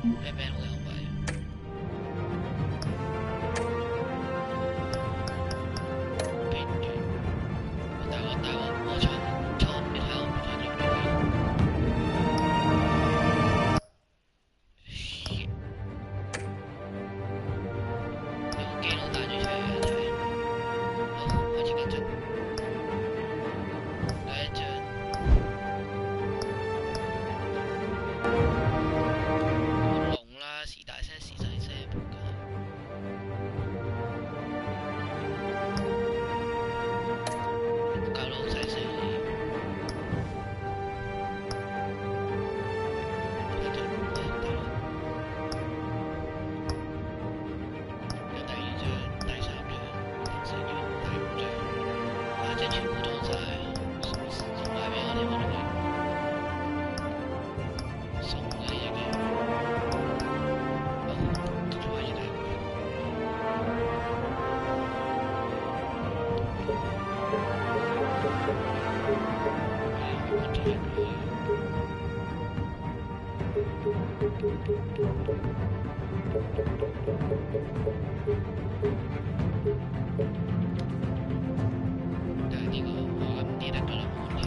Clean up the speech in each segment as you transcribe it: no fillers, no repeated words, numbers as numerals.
咩名好有位？邊緣，大鑊，我錯，你睇我唔想做呢個。有個基佬彈咗出嚟一睇，好，開始緊張。第一張。龍啦，時大聲時細聲，仆街。搞到好細聲嘅。有第二張、第三張、第四張、第五張，或者全部裝晒，送埋俾我哋，我哋送嘅嘢嘅。好，仲可以睇佢。但係呢個我唔記得㗎啦，冇問題。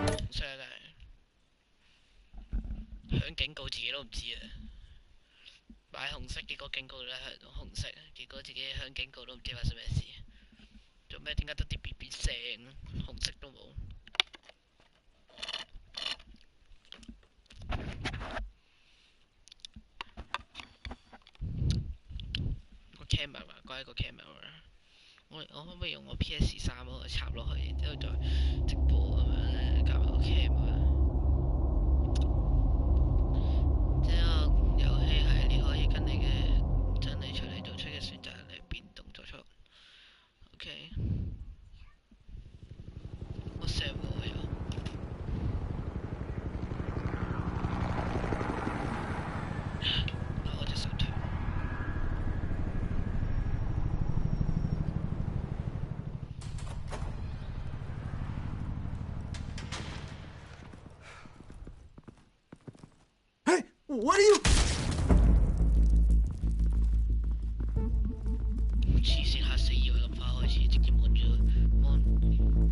紅色真係響警告自己都唔知啊！擺紅色，結果警告咧係紅色，結果自己響警告都唔知發生咩事。做咩？點解得啲 BB 聲？紅色都冇。個 camera 關一個 camera。我可唔可以用我 PS3 嗰個插落去，然之後再直播咁樣咧，加埋個 camera。即係個遊戲係你可以跟你嘅真理出嚟做出嘅選擇嚟變動作出。OK。我 save 我又。我隻手斷。Hey, what are you? 黐線嚇死，以為咁快開始，直接滿咗 mon。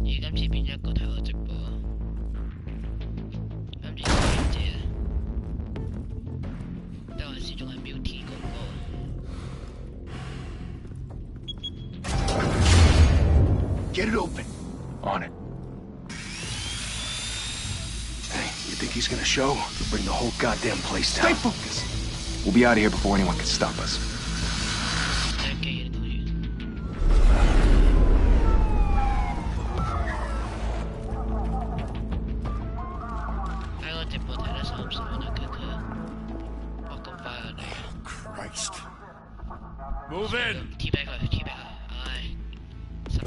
而今次變咗一個睇我直播，今次小姐，但還是仲係 Multi 嗰個。Get it open. On it. Hey, you think he's gonna show? He'll bring the whole goddamn place down. Stay focused. We'll be out of here before anyone can stop us. 睇個直播睇得爽唔爽啊？佢哇咁快啊你 Christ. Move in.！T back 佢 ，T back 佢，唉，十。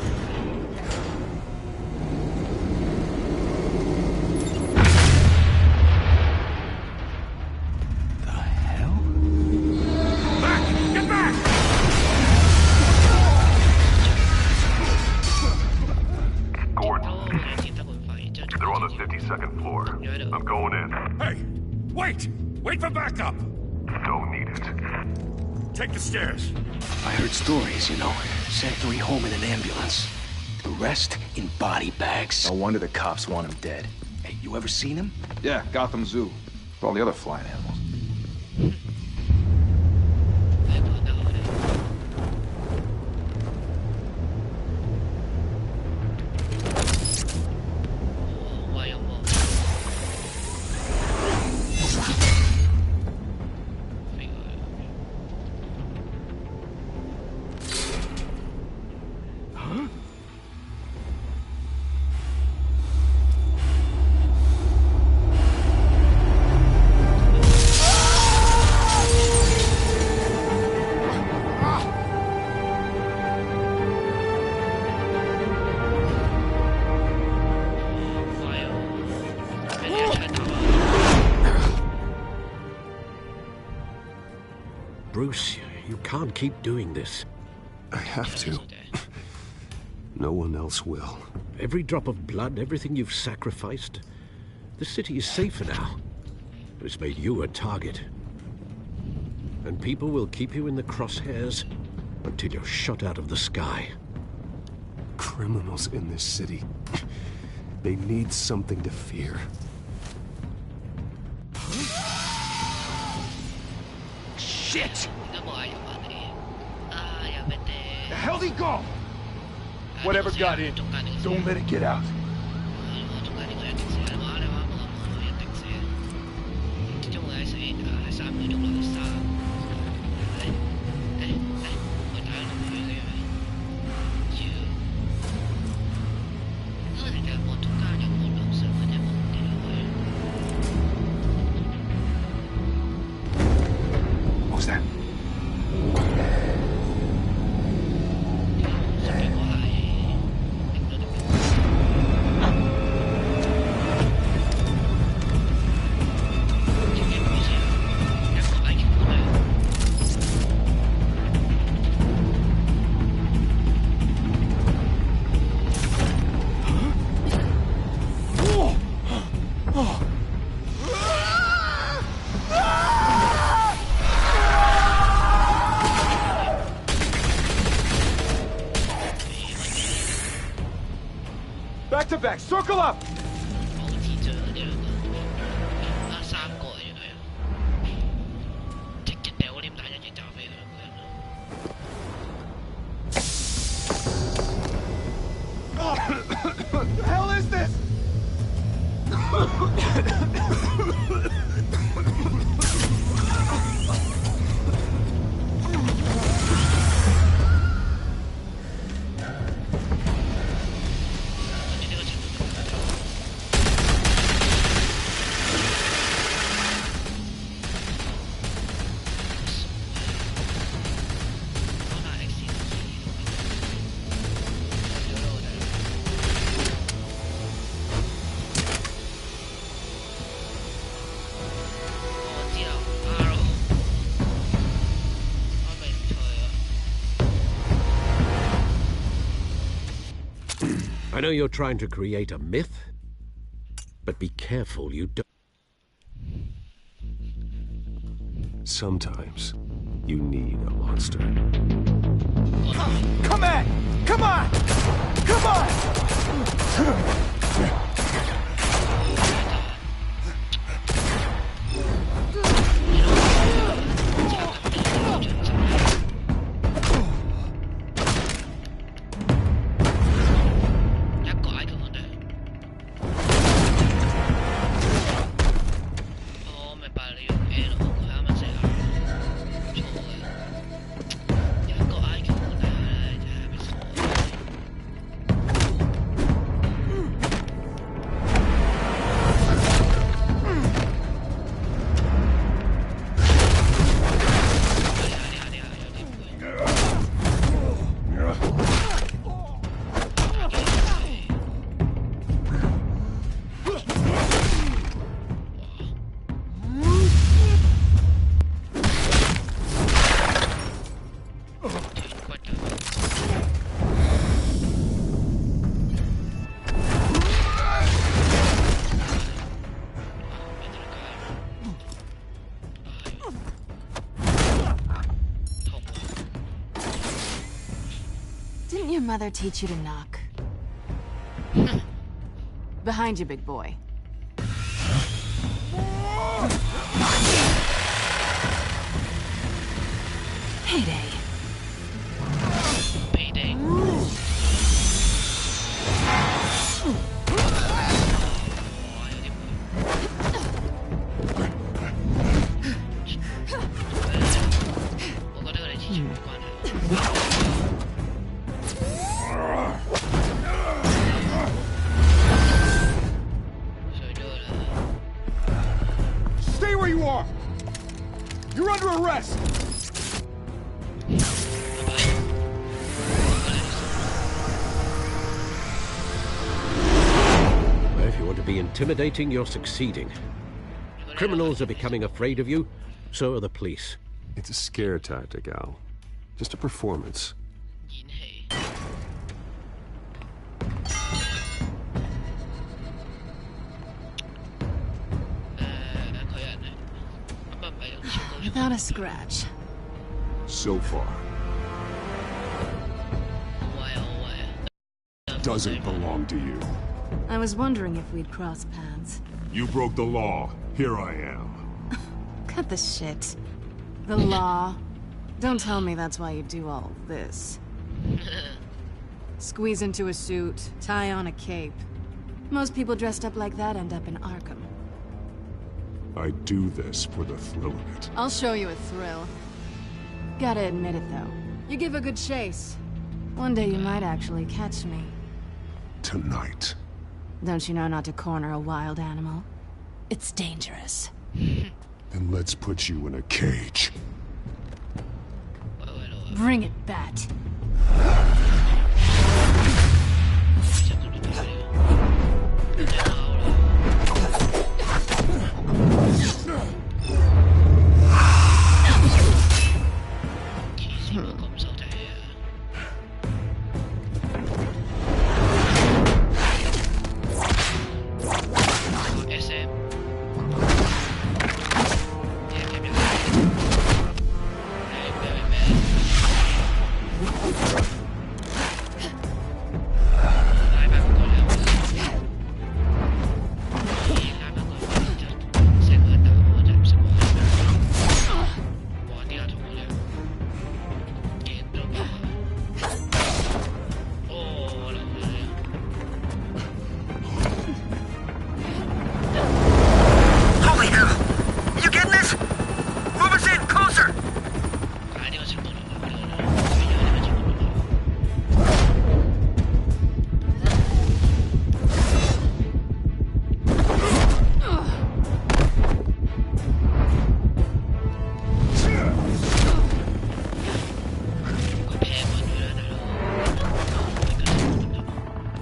The hell? Back! Get back! Gordon, 見得咁快，然之後 they're on the 52nd floor. I'm going in. Hey! Wait! Wait for backup! Don't need it. Take the stairs. I heard stories, you know. Sent 3 home in an ambulance. The rest in body bags. No wonder the cops want him dead. Hey, you ever seen him? Yeah, Gotham Zoo. With all the other flying animals. 講得好咧。哇有冇？飛過去。Huh? Bruce, you can't keep doing this. I have to. No one else will. Every drop of blood, everything you've sacrificed. The city is safer now. But it's made you a target. And people will keep you in the crosshairs until you're shot out of the sky. Criminals in this city. They need something to fear. Shit! 而家冇嗌人玩你。啊，有咩 The 嘅？ hell'd he go? Whatever got in, don't let it get out. 我中間呢個一定死，你話我一定死。中間死啊，係3秒鐘內3。我打落去你係咪？要。因為你哋望中間有冇樓上或者冇跌落去。What was that? 結果係令到自己唔知一個 IQ 本嚟。Back to back, circle up! 好智障啊！呢兩個，啊3個啊原來啊，直接掉嗰啲大一嘢炸飛佢兩個人啦。What the hell is this? I know you're trying to create a myth, but be careful you don't. Sometimes you need a monster. Come on! Come on! Come on! 'Didn't your mother teach you to knock? Behind you, big boy. Payday. Payday. Stay where you are! You're under arrest! Well, if you want to be intimidating, you're succeeding. Criminals are becoming afraid of you, so are the police. It's a scare tactic, Al. Just a performance. 演戲。Without a scratch. So far. Doesn't belong to you. I was wondering if we'd cross paths. You broke the law. Here I am. Cut the shit. The law. Don't tell me that's why you do all this. Squeeze into a suit, tie on a cape. Most people dressed up like that end up in Arkham. I do this for the thrill of it. I'll show you a thrill. Gotta admit it, though. You give a good chase. One day you might actually catch me. Tonight. Don't you know not to corner a wild animal? It's dangerous. Then let's put you in a cage. Bring it, Bat.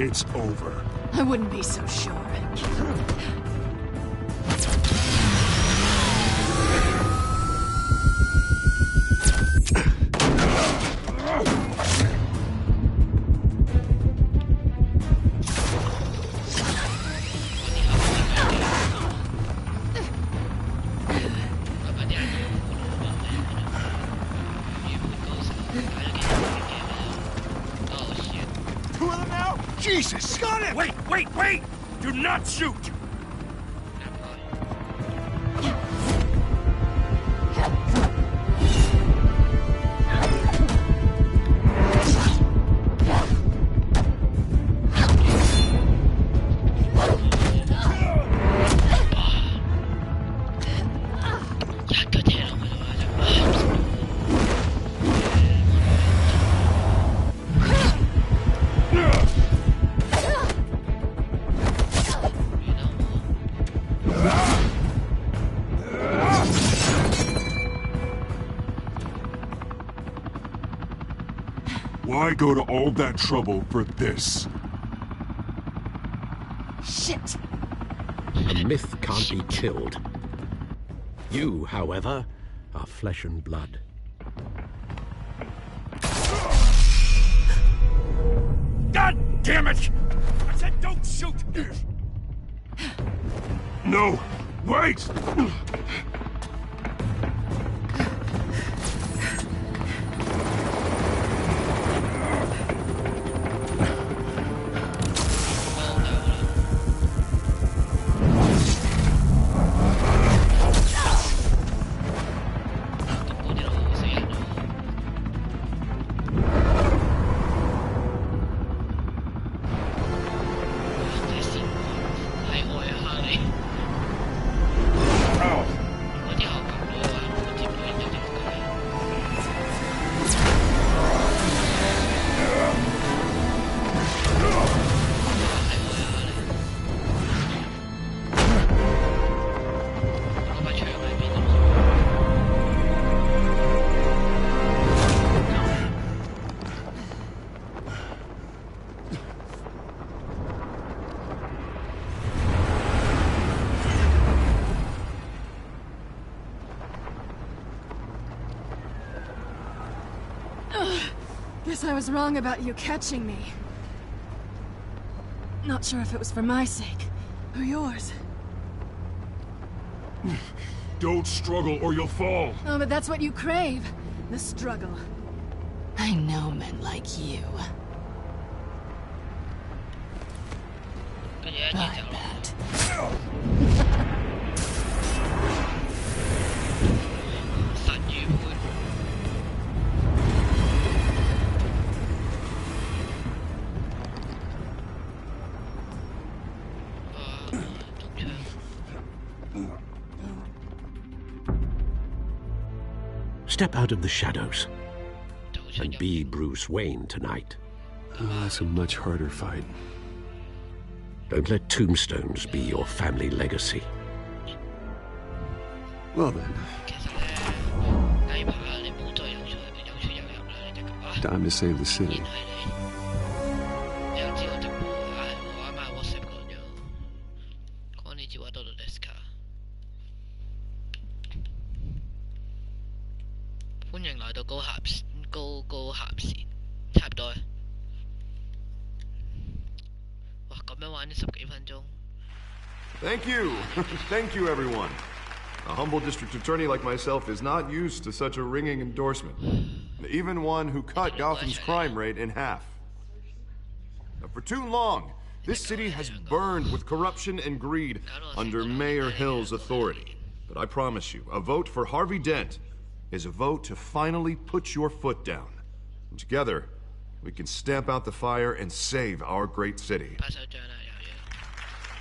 It's over. I wouldn't be so sure. Jesus! Got it! Wait! Do not shoot! Why go to all that trouble for this? Shit! A myth can't be killed. You, however, are flesh and blood. God damn it! I said don't shoot! No! Wait! Guess I was wrong about you catching me. Not sure if it was for my sake, or yours. Don't struggle or you'll fall. Oh, but that's what you crave. The struggle. I know men like you. 跟住一嘢就 I 神與會。中槍。 Step out of the shadows and be Bruce Wayne tonight. Oh, that's a much harder fight. Don't let tombstones be your family legacy. Well then, 其實咧，呢排你冇再有出入啦，你隻腳啊！ time to save the 竟 city. 然係你，你又知我直播啊？我啱啱 WhatsApp 嗰樣，講你知話多到 Deska。歡迎來到高峽線，差唔多。哇，咁樣玩咗10幾分鐘。 Thank you. Thank you, everyone. A humble district attorney like myself is not used to such a ringing endorsement. Even one who cut Gotham's crime rate in half. For too long, this city has burned with corruption and greed under Mayor Hill's authority. But I promise you, a vote for Harvey Dent is a vote to finally put your foot down. And together, we can stamp out the fire and save our great city. 拍手掌啦，有嘢。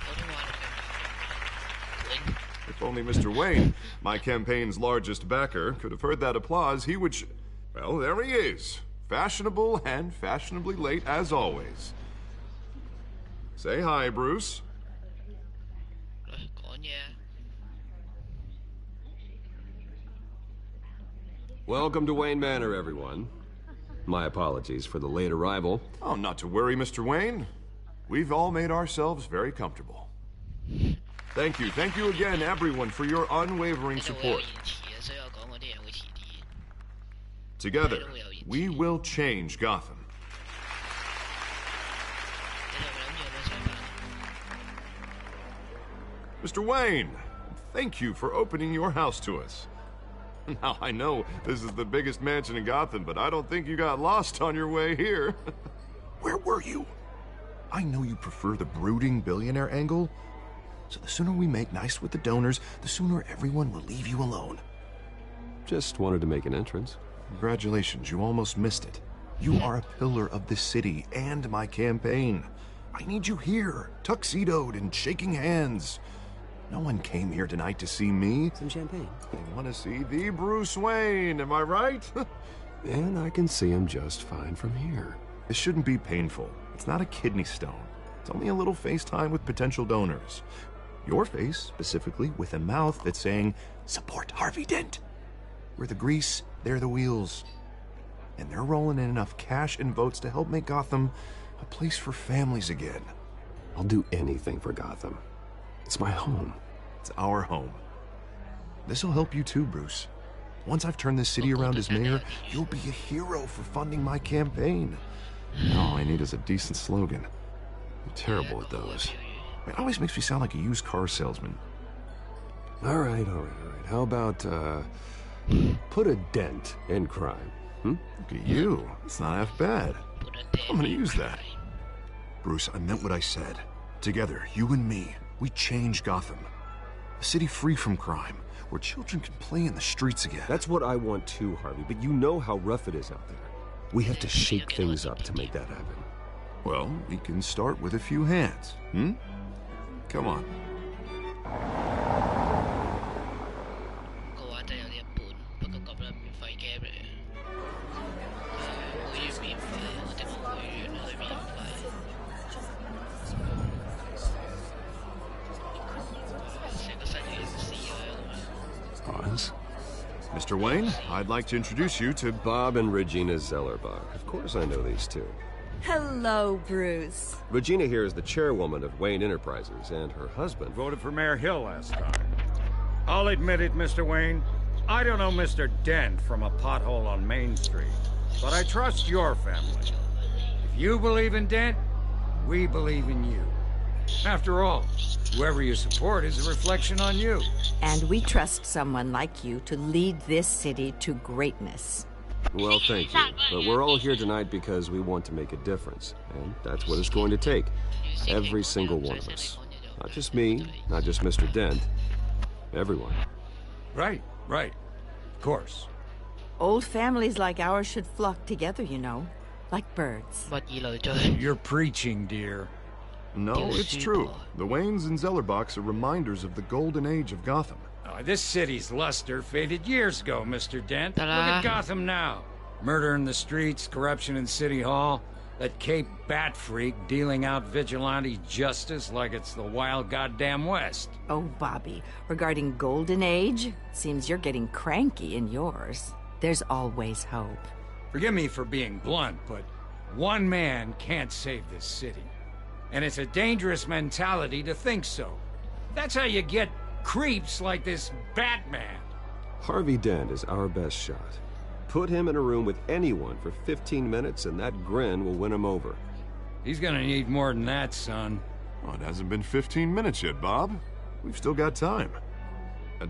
普通話都聽到。 If only Mr. Wayne, my campaign's largest backer, could have heard that applause, he would well, there he is. Fashionable and fashionably late as always. Say hi, Bruce. 講嘢。 Welcome to Wayne Manor, everyone. My apologies for the late arrival. Oh, not to worry, Mr. Wayne. We've all made ourselves very comfortable. Thank you again, everyone, for your unwavering support. Together, we will change Gotham. Mr. Wayne, thank you for opening your house to us. Now, I know this is the biggest mansion in Gotham, but I don't think you got lost on your way here. Where were you? I know you prefer the brooding billionaire angle, so the sooner we make nice with the donors, the sooner everyone will leave you alone. Just wanted to make an entrance. Congratulations, you almost missed it. You are a pillar of this city and my campaign. I need you here, tuxedoed and shaking hands. No one came here tonight to see me. Some champagne. They want to see the Bruce Wayne, am I right? And I can see him just fine from here. This shouldn't be painful. It's not a kidney stone. It's only a little FaceTime with potential donors. Your face, specifically, with a mouth that's saying, support Harvey Dent. We're the grease, they're the wheels. And they're rolling in enough cash and votes to help make Gotham a place for families again. I'll do anything for Gotham. It's my home. It's our home. This'll help you too, Bruce. Once I've turned this city around as mayor, you'll be a hero for funding my campaign. All I need is a decent slogan. I'm terrible at those. It always makes me sound like a used car salesman. All right. How about, put a dent in crime, hmm? Look at you. It's not half bad. I'm gonna use that. Bruce, I meant what I said. Together, you and me, we change Gotham. A city free from crime, where children can play in the streets again. That's what I want too, Harvey, but you know how rough it is out there. We have to shake things up to make that happen. Well, we can start with a few hands, hmm? Come on. 個話真係有啲一般，不過咁啦，免費 game 嚟嘅。會員免費，我哋冇會員去免費。成個新嘅事啊！ Pause. Mr. Wayne, I'd like to introduce you to Bob and Regina Zellerbach. Of course I know these two. Hello, Bruce. Regina here is the chairwoman of Wayne Enterprises, and her husband Voted for Mayor Hill last time. I'll admit it, Mr. Wayne. I don't know Mr. Dent from a pothole on Main Street, but I trust your family. If you believe in Dent, we believe in you. After all, Whoever you support is a reflection on you. And we trust someone like you to lead this city to greatness. Well, thank you. But we're all here tonight because we want to make a difference. And that's what it's going to take. Every single one of us. Not just me, not just Mr. Dent. Everyone. Right. Of course. Old families like ours should flock together, you know. Like birds. You're preaching, dear. No, it's true. The Waynes and Zellerbachs are reminders of the golden age of Gotham. Oh, this city's luster faded years ago, Mr. Dent. Look at Gotham now. Murder in the streets, corruption in City Hall, that Cape Bat freak dealing out vigilante justice like it's the wild goddamn West. Oh, Bobby, regarding golden age, seems you're getting cranky in yours. There's always hope. Forgive me for being blunt, but one man can't save this city. And it's a dangerous mentality to think so. That's how you get creeps like this Batman. Harvey Dent is our best shot. Put him in a room with anyone for 15 minutes and that grin will win him over. He's gonna need more than that, son. Oh, it hasn't been 15 minutes yet, Bob. We've still got time.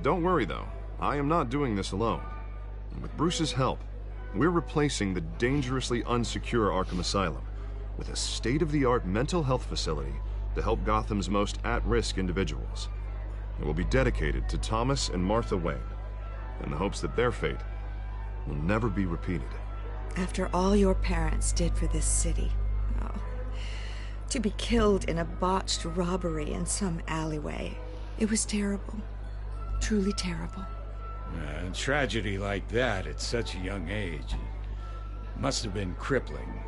Don't worry, though. I am not doing this alone. And with Bruce's help, we're replacing the dangerously unsecure Arkham Asylum with a state-of-the-art mental health facility to help Gotham's most at-risk individuals. It will be dedicated to Thomas and Martha Wayne, in the hopes that their fate will never be repeated. After all your parents did for this city, to be killed in a botched robbery in some alleyway, it was terrible. Truly terrible. A tragedy like that at such a young age must have been crippling.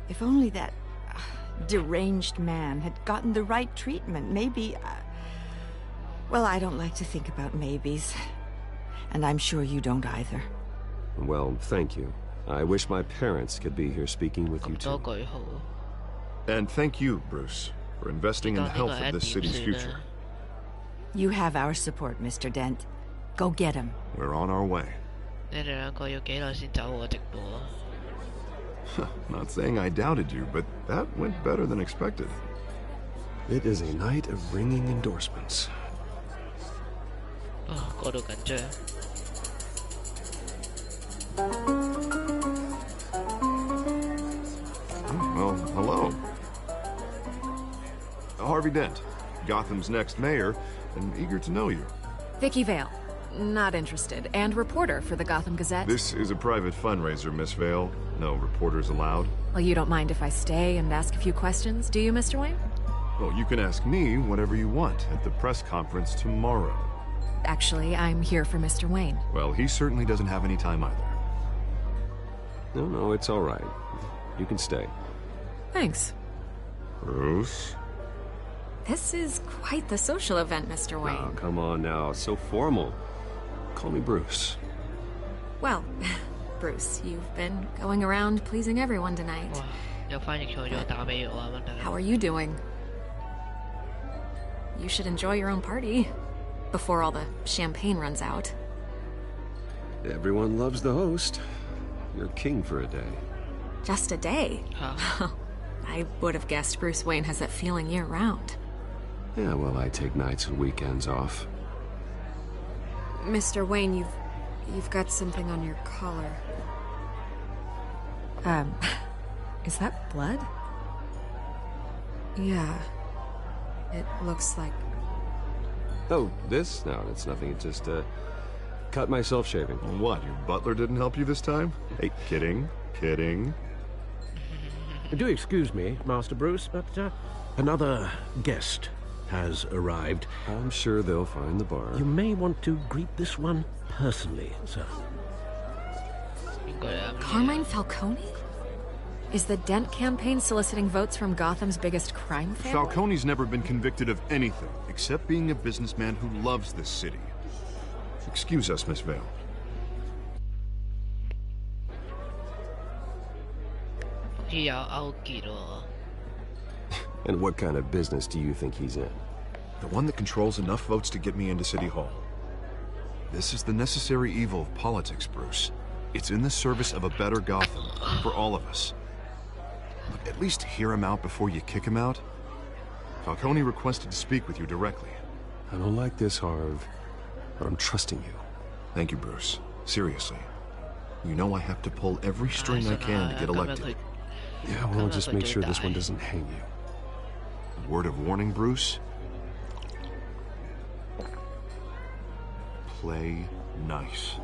If only that deranged man had gotten the right treatment, maybe... Well, I don't like to think about maybes. And I'm sure you don't either. Well, thank you. I wish my parents could be here speaking with you too. And thank you, Bruce, for investing in the health of this city's future. You have our support, Mr. Dent. Go get him. We're on our way. Not saying I doubted you, but that went better than expected. It is a night of ringing endorsements. Well, hello. Harvey Dent, Gotham's next mayor, and eager to know you. Vicky Vale. Not interested. And reporter for the Gotham Gazette. This is a private fundraiser, Miss Vale. No reporters allowed. Well, you don't mind if I stay and ask a few questions, do you, Mr. Wayne? Well, you can ask me whatever you want at the press conference tomorrow. Actually, I'm here for Mr. Wayne. Well, he certainly doesn't have any time either. No, it's all right. You can stay. Thanks. Bruce? This is quite the social event, Mr. Wayne. Oh, come on now. It's so formal. Call me Bruce. Well, Bruce, you've been going around pleasing everyone tonight. How are you doing? You should enjoy your own party before all the champagne runs out. Everyone loves the host. You're king for a day. Just a day? I would have guessed Bruce Wayne has that feeling year-round. Yeah, well, I take nights and weekends off. Mr. Wayne, you've got something on your collar. Is that blood? Yeah. It looks like... Oh, this? No, it's nothing. It just, cut myself shaving. What, your butler didn't help you this time? Hey, kidding. Do excuse me, Master Bruce, but, another guest has arrived. I'm sure they'll find the bar. You may want to greet this one personally, sir. Carmine Falcone? Is the Dent campaign soliciting votes from Gotham's biggest crime family? Falcone's never been convicted of anything, except being a businessman who loves this city. Excuse us, Miss Vale. And what kind of business do you think he's in? The one that controls enough votes to get me into City Hall. This is the necessary evil of politics, Bruce. It's in the service of a better Gotham, for all of us. Look, at least hear him out before you kick him out. Falcone requested to speak with you directly. I don't like this, Harv, but I'm trusting you. Thank you, Bruce. Seriously. You know I have to pull every string I can to get elected. Yeah, well, just make sure this one doesn't hang you. A word of warning, Bruce? Play nice.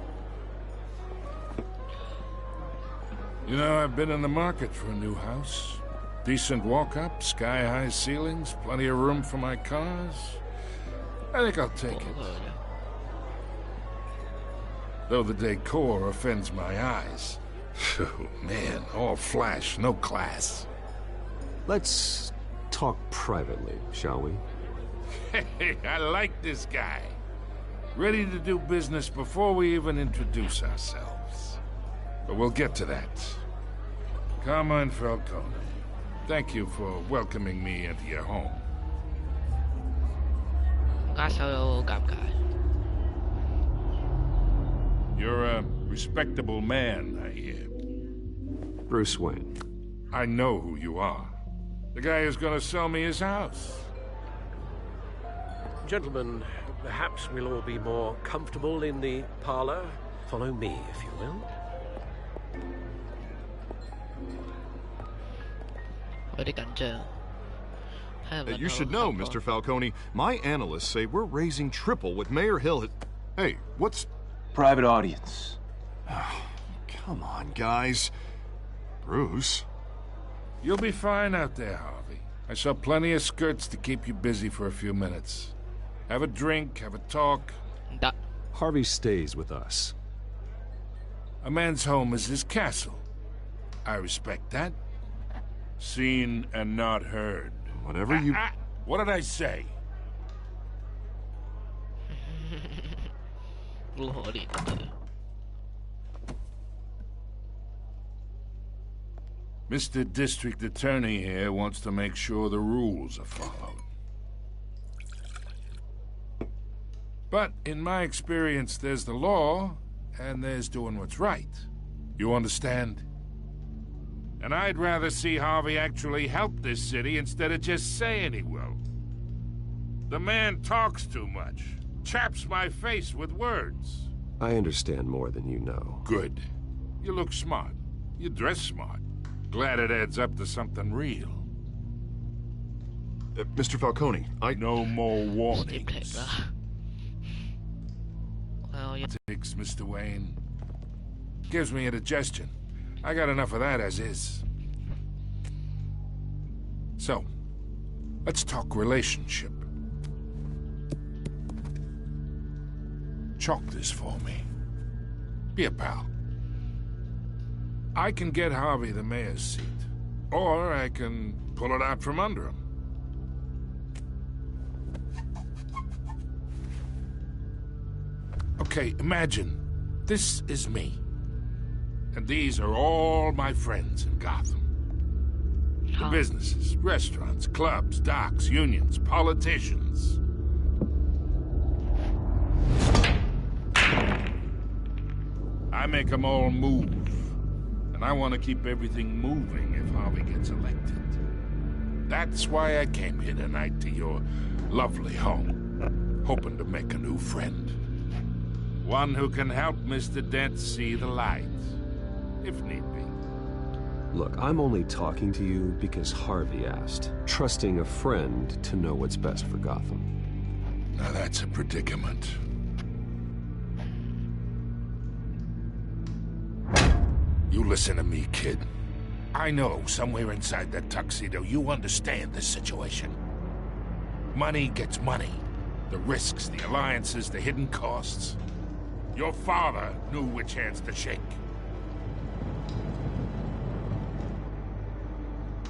You know, I've been in the market for a new house. Decent walk-up, sky-high ceilings, plenty of room for my cars. I think I'll take it. Though the decor offends my eyes. Oh, man, all flash, no class. Let's talk privately, shall we? Hey, I like this guy. Ready to do business before we even introduce ourselves. But we'll get to that. Carmine Falcone, thank you for welcoming me into your home. You're a respectable man, I hear. Bruce Wayne. I know who you are. The guy who's gonna sell me his house. Gentlemen, perhaps we'll all be more comfortable in the parlor. Follow me, if you will. You should know, Mr. Falcone, my analysts say we're raising triple what Mayor Hill had... Hey, what's... Private audience. Oh, come on, guys. Bruce? You'll be fine out there, Harvey. I saw plenty of skirts to keep you busy for a few minutes. Have a drink, have a talk. Harvey stays with us. A man's home is his castle. I respect that. Seen and not heard. Whatever you... What did I say? Mr. District Attorney here wants to make sure the rules are followed. But in my experience, there's the law, and there's doing what's right. You understand? And I'd rather see Harvey actually help this city instead of just saying he will. The man talks too much. Chaps my face with words. I understand more than you know. Good. You look smart. You dress smart. Glad it adds up to something real. Mr. Falcone, No more warnings. Thanks, Mr. Wayne. Gives me indigestion. I got enough of that as is. So, let's talk relationship. Chalk this for me. Be a pal. I can get Harvey the mayor's seat, or I can pull it out from under him. Okay, imagine this is me. And these are all my friends in Gotham. The businesses, restaurants, clubs, docks, unions, politicians. I make them all move. And I want to keep everything moving if Harvey gets elected. That's why I came here tonight to your lovely home, hoping to make a new friend. One who can help Mr. Dent see the light. If need be. Look, I'm only talking to you because Harvey asked, trusting a friend to know what's best for Gotham. Now that's a predicament. You listen to me, kid. I know somewhere inside that tuxedo you understand this situation. Money gets money. The risks, the alliances, the hidden costs. Your father knew which hands to shake.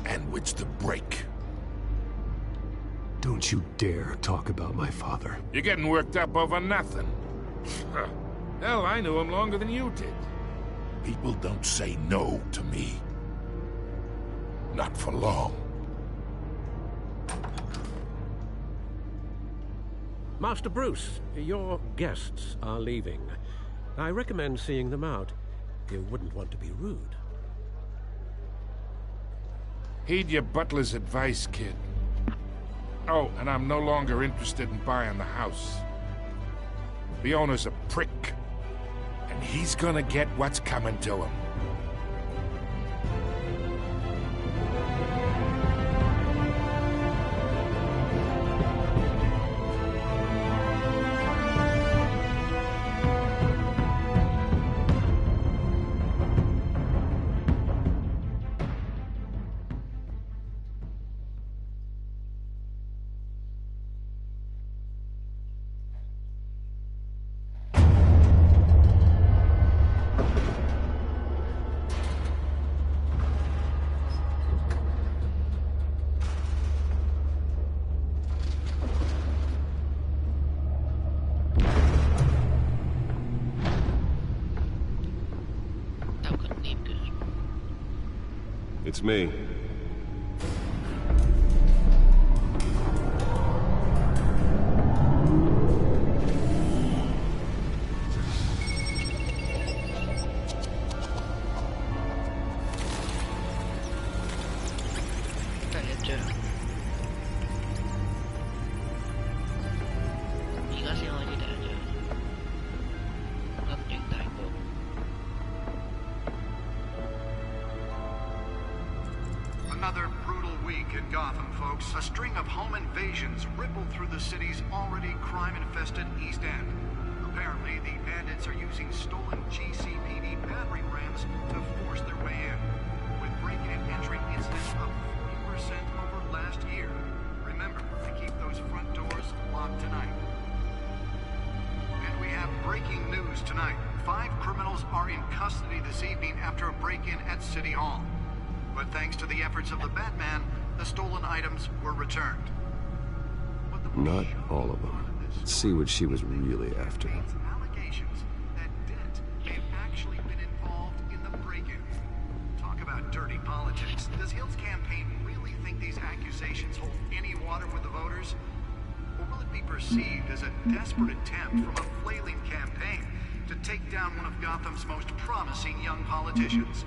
And which to break. Don't you dare talk about my father. You're getting worked up over nothing. Hell, I knew him longer than you did. People don't say no to me. Not for long. Master Bruce, your guests are leaving. I recommend seeing them out. You wouldn't want to be rude. Heed your butler's advice, kid. Oh, and I'm no longer interested in buying the house. The owner's a prick. And he's gonna get what's coming to him. It's me. Another brutal week in Gotham, folks. A string of home invasions rippled through the city's already crime-infested East End. Apparently, the bandits are using stolen GCPD battering rams to force their way in, with break-in and entry incidents up 40% over last year. Remember to keep those front doors locked tonight. And we have breaking news tonight. 5 criminals are in custody this evening after a break-in at City Hall. But thanks to the efforts of the Batman, the stolen items were returned. Not all of them. Let's see what she was really after. Allegations that Dent may have actually been involved in the break-in. Talk about dirty politics. Does Hill's campaign really think these accusations hold any water with the voters? Or will it be perceived as a desperate attempt from a flailing campaign to take down one of Gotham's most promising young politicians?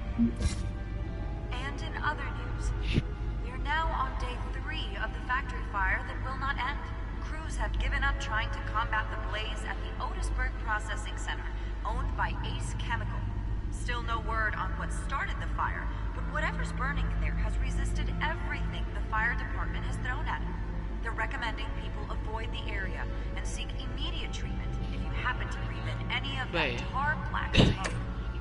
And in other news, we're now on day 3 of the factory fire that will not end. Crews have given up trying to combat the blaze at the Otisburg Processing Center, owned by Ace Chemical. Still no word on what started the fire, but whatever's burning in there has resisted everything the fire department has thrown at it. They're recommending people avoid the area and seek immediate treatment if you happen to breathe in any of that tar black smoke.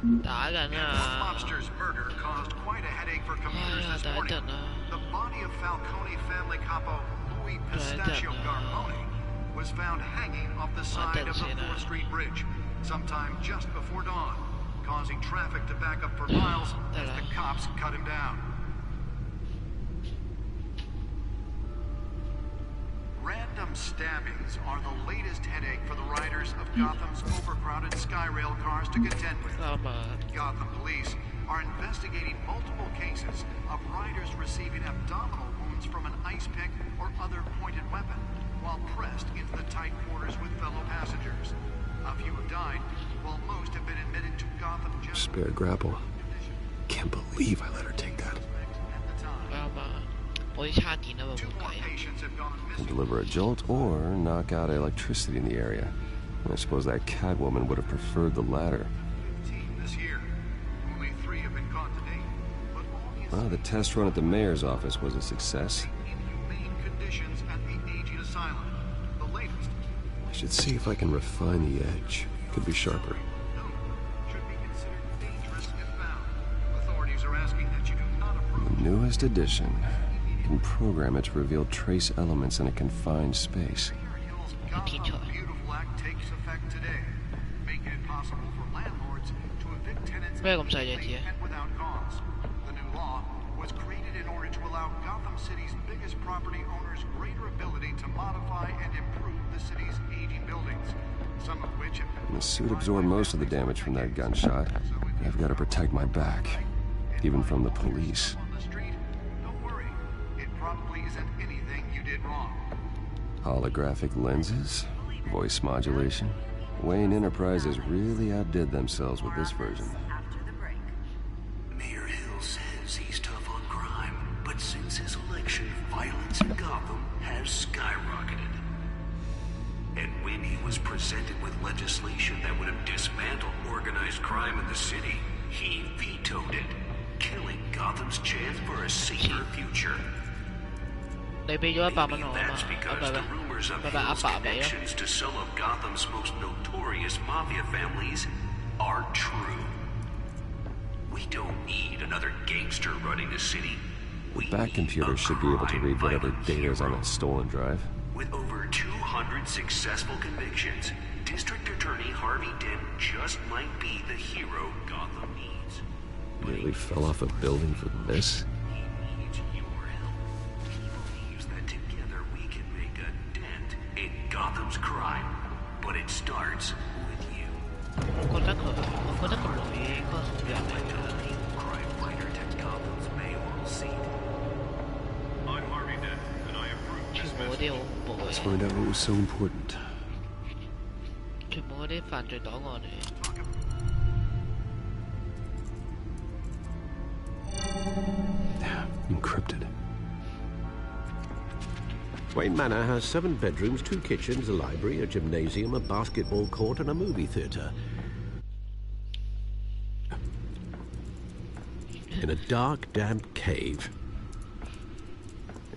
Lobster's murder caused quite a headache for commuters this morning. The body of Falcone family capo Louis Pistachio Garmoni was found hanging off the side of the 4th Street Bridge sometime just before dawn, causing traffic to back up for miles as the cops cut him down. Random stabbings are the latest headache for the riders of Gotham's overcrowded Skyrail cars to contend with. Gotham police are investigating multiple cases of riders receiving abdominal wounds from an ice pick or other pointed weapon while pressed into the tight quarters with fellow passengers. A few have died, while most have been admitted to Gotham General. Spare grapple. Can't believe I let her take that. Can deliver a jolt or knock out electricity in the area. I suppose that Catwoman would have preferred the latter. Well, the test run at the mayor's office was a success. I should see if I can refine the edge. Could be sharper. The newest edition. You can program it to reveal trace elements in a confined space. Beautiful Act takes effect today, making it possible for landlords to evict tenants and without cause. The new law was created in order to allow Gotham City's biggest property owners greater ability to modify and improve the city's aging buildings, some of which have been... The suit absorbed most of the damage from that gunshot. I've got to protect my back, even from the police. Holographic lenses, voice modulation. Wayne Enterprises really outdid themselves with this version. Mayor Hill says he's tough on crime, but since his election, violence in Gotham has skyrocketed. safer future. Maybe that's because the rumors of Hill's connections to some of Gotham's most notorious mafia families are true. We don't need another gangster running the city. The back computer should be able to read whatever data is on that stolen drive. With over 200 successful convictions, District Attorney Harvey Dent just might be the hero Gotham needs. Nearly fell off a building for this. He needs your help. He believes that together we can make a dent in Gotham's crime. But it starts with you. Crime fighter to Gotham's mayoral seat. I'm Harvey Dent, and I approve this message. Let's find out what was so important. Encrypted. Wayne Manor has 7 bedrooms, 2 kitchens, a library, a gymnasium, a basketball court, and a movie theater. In a dark, damp cave.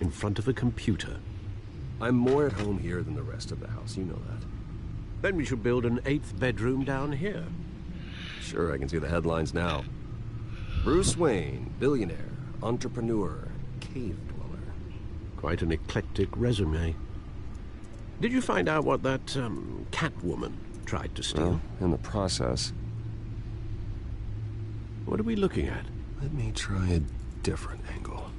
In front of a computer. I'm more at home here than the rest of the house, you know that. Then we should build an 8th bedroom down here. Sure, I can see the headlines now. Bruce Wayne, billionaire, entrepreneur, cave dweller. Quite an eclectic resume. Did you find out what that, Catwoman tried to steal? Well, in the process. What are we looking at? Let me try a different angle.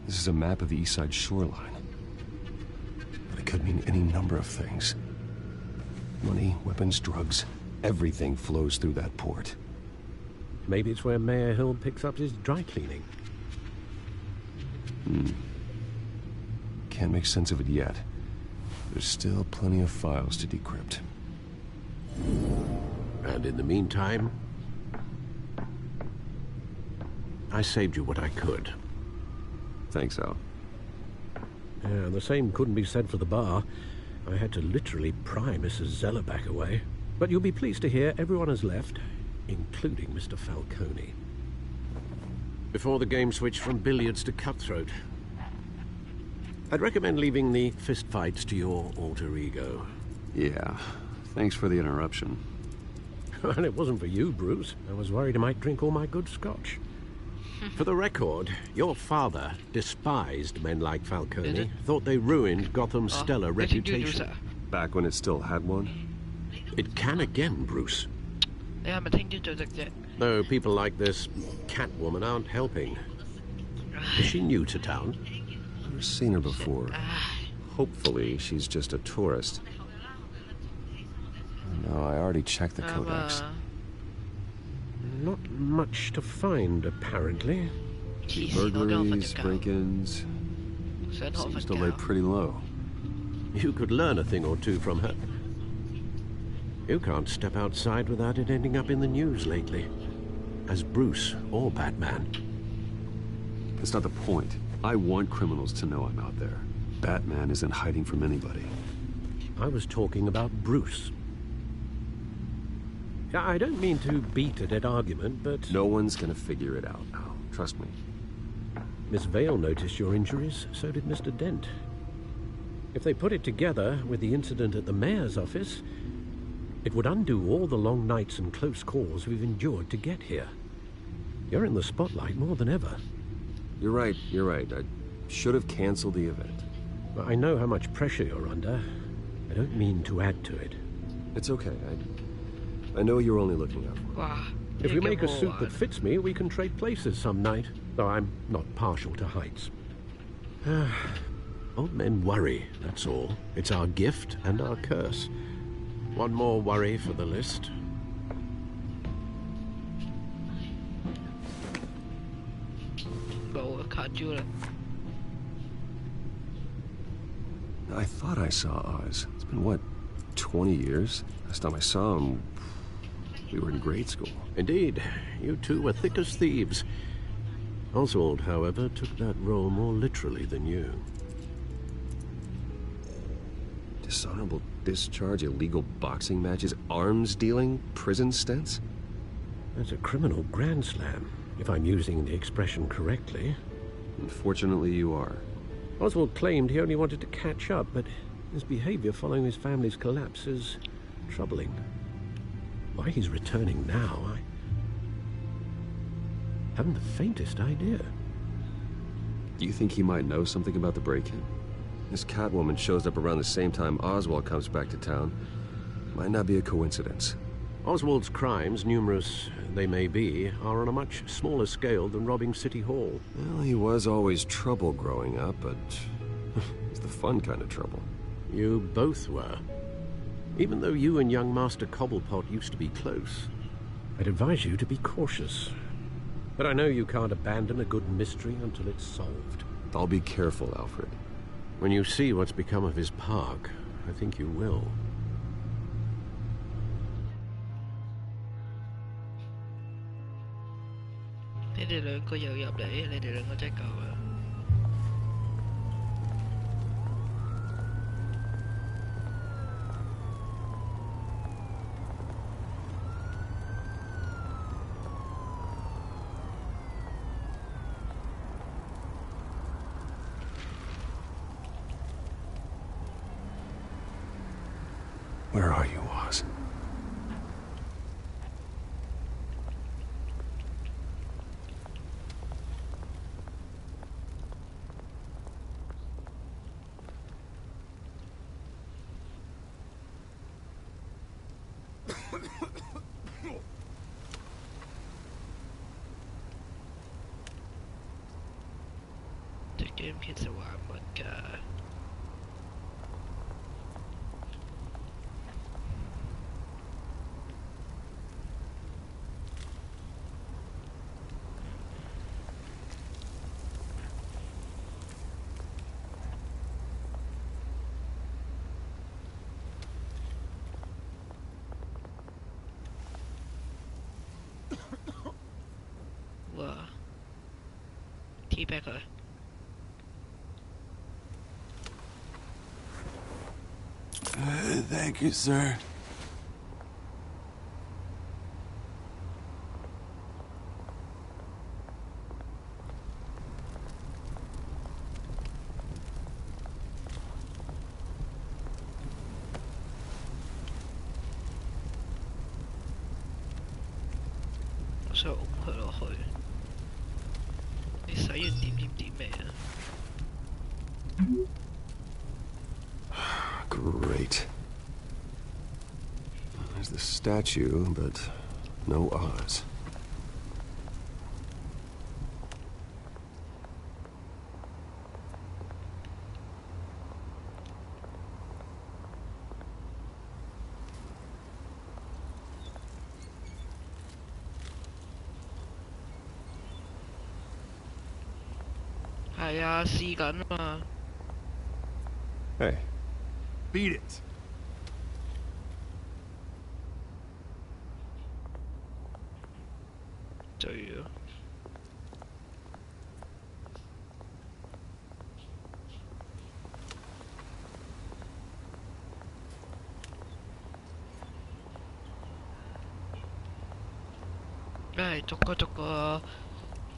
This is a map of the East Side shoreline. But it could mean any number of things. Money, weapons, drugs, everything flows through that port. Maybe it's where Mayor Hill picks up his dry cleaning. Can't make sense of it yet. There's still plenty of files to decrypt. And in the meantime, I saved you what I could. Thanks, Al. Yeah, the same couldn't be said for the bar. I had to literally pry Mrs. Zeller back away. But you'll be pleased to hear everyone has left, including Mr. Falcone. Before the game switched from billiards to cutthroat. I'd recommend leaving the fistfights to your alter ego. Yeah, thanks for the interruption. Well, it wasn't for you, Bruce. I was worried I might drink all my good scotch. For the record, your father despised men like Falcone, thought they ruined Gotham's stellar reputation. Back when it still had one? It can again, Bruce. Though people like this Catwoman aren't helping. Is she new to town? I've seen her before. Hopefully, she's just a tourist. No, I already checked the codex. Not much to find, apparently. Burglaries, break-ins. Seems to lay pretty low. You could learn a thing or two from her. You can't step outside without it ending up in the news lately. As Bruce or Batman. That's not the point. I want criminals to know I'm out there. Batman isn't hiding from anybody. I was talking about Bruce. I don't mean to beat a dead argument, but... No one's gonna figure it out, Al. Trust me. Miss Vale noticed your injuries, so did Mr. Dent. If they put it together with the incident at the mayor's office, it would undo all the long nights and close calls we've endured to get here. You're in the spotlight more than ever. You're right. I should have canceled the event. I know how much pressure you're under. I don't mean to add to it. It's okay. I know you're only looking out for me. If we make a suit that fits me, we can trade places some night. Though I'm not partial to heights. Old men worry, that's all. It's our gift and our curse. One more worry for the list. I thought I saw Oz. It's been, what, 20 years? Last time I saw him, we were in grade school. Indeed. You two were thick as thieves. Oswald, however, took that role more literally than you. Dishonorable discharge, illegal boxing matches, arms dealing, prison stints? That's a criminal grand slam, if I'm using the expression correctly. Unfortunately, you are. Oswald claimed he only wanted to catch up, but his behavior following his family's collapse is troubling. Why he's returning now, I haven't the faintest idea. You think he might know something about the break-in? This Catwoman shows up around the same time Oswald comes back to town. Might not be a coincidence. Oswald's crimes, numerous they may be, are on a much smaller scale than robbing City Hall. Well, he was always trouble growing up, but it's the fun kind of trouble. You both were. Even though you and young Master Cobblepot used to be close, I'd advise you to be cautious. But I know you can't abandon a good mystery until it's solved. I'll be careful, Alfred. When you see what's become of his park, I think you will. Where are you, Oz? The game hits a while, but teabagger. Thank you, sir. Great. There's the statue, but no Oz. Hey. Beat it. Do you?逐個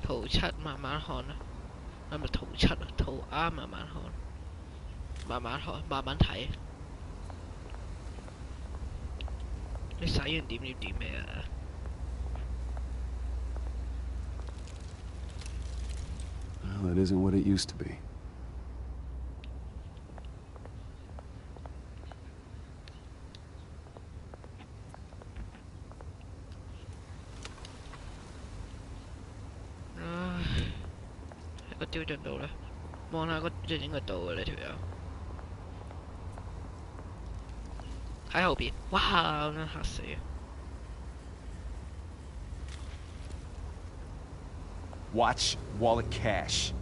圖七慢慢看啦，係咪圖七啊？圖 R 慢慢看，慢慢看，慢慢睇。你洗完點咩啊？Well, it isn't what it used to be. Có tiêu chuẩn độ là món nào có tiêu chuẩn độ嘅呢條友喺後邊，哇！嚇死啊 Watch wallet cash.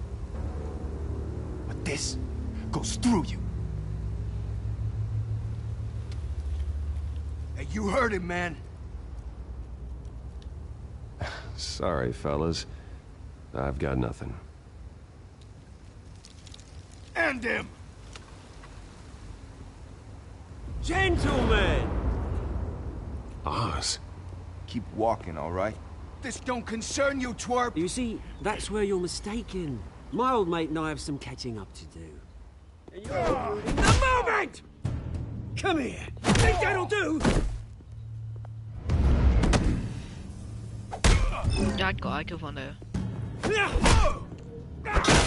But this goes through you. You heard him, man. Sorry, fellas. I've got nothing. End him! Gentlemen! Oz. Keep walking, all right? This don't concern you, twerp! You see, that's where you're mistaken. My old mate and I have some catching up to do. And you're in the moment! Come here! Think that'll do? Ja, ik kijken van de...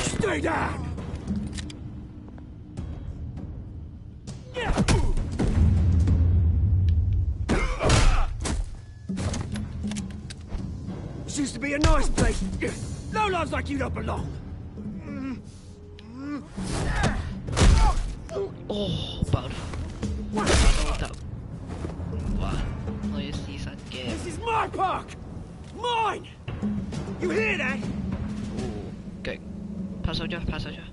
Stay down! This used to be a nice place. No lives like you don't belong. Oh, bad. This is my park! Mine! You hear that? Kijk, passager, passager.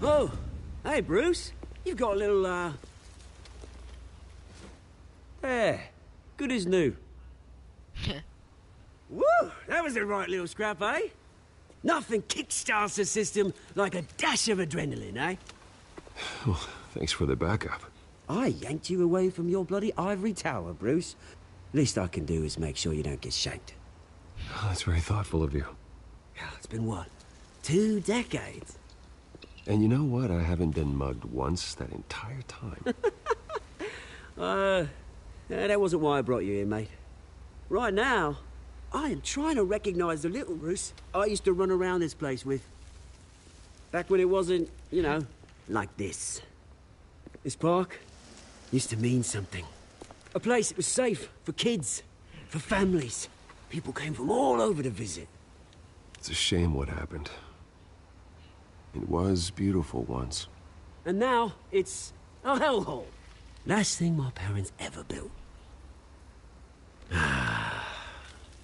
Oh, hey Bruce. You've got a little, There. Good as new. Woo! That was a right little scrap, eh? Nothing kickstarts the system like a dash of adrenaline, eh? Well, thanks for the backup. I yanked you away from your bloody ivory tower, Bruce. Least I can do is make sure you don't get shanked. Oh, that's very thoughtful of you. It's been what? 2 decades? And you know what? I haven't been mugged once that entire time. That wasn't why I brought you here, mate. Right now, I am trying to recognize the little Bruce I used to run around this place with. Back when it wasn't, you know, like this. This park used to mean something. A place that was safe for kids, for families. People came from all over to visit. It's a shame what happened. It was beautiful once. And now, it's a hellhole. Last thing my parents ever built.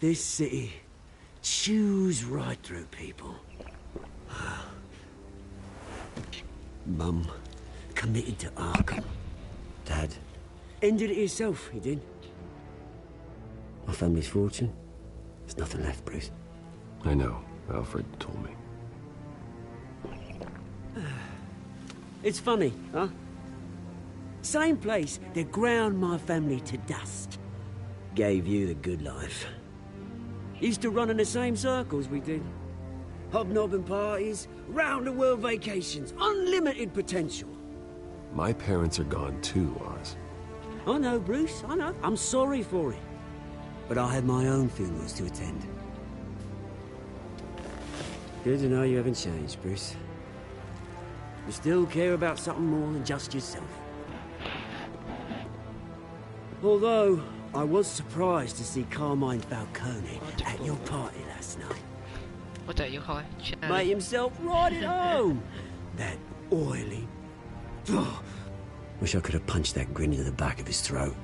This city chews right through people. Mum committed to Arkham. Dad ended it himself, he did. My family's fortune. There's nothing left, Bruce. I know. Alfred told me. It's funny, huh? Same place that ground my family to dust. Gave you the good life. Used to run in the same circles we did. Hobnobbing parties, round-the-world vacations, unlimited potential. My parents are gone too, Oz. I know, Bruce, I know. I'm sorry for it. But I have my own funerals to attend. Good to know you haven't changed, Bruce. You still care about something more than just yourself. Although, I was surprised to see Carmine Falcone at your party last night. What are you calling? Made himself right at home. That oily... Oh, wish I could have punched that grin into the back of his throat.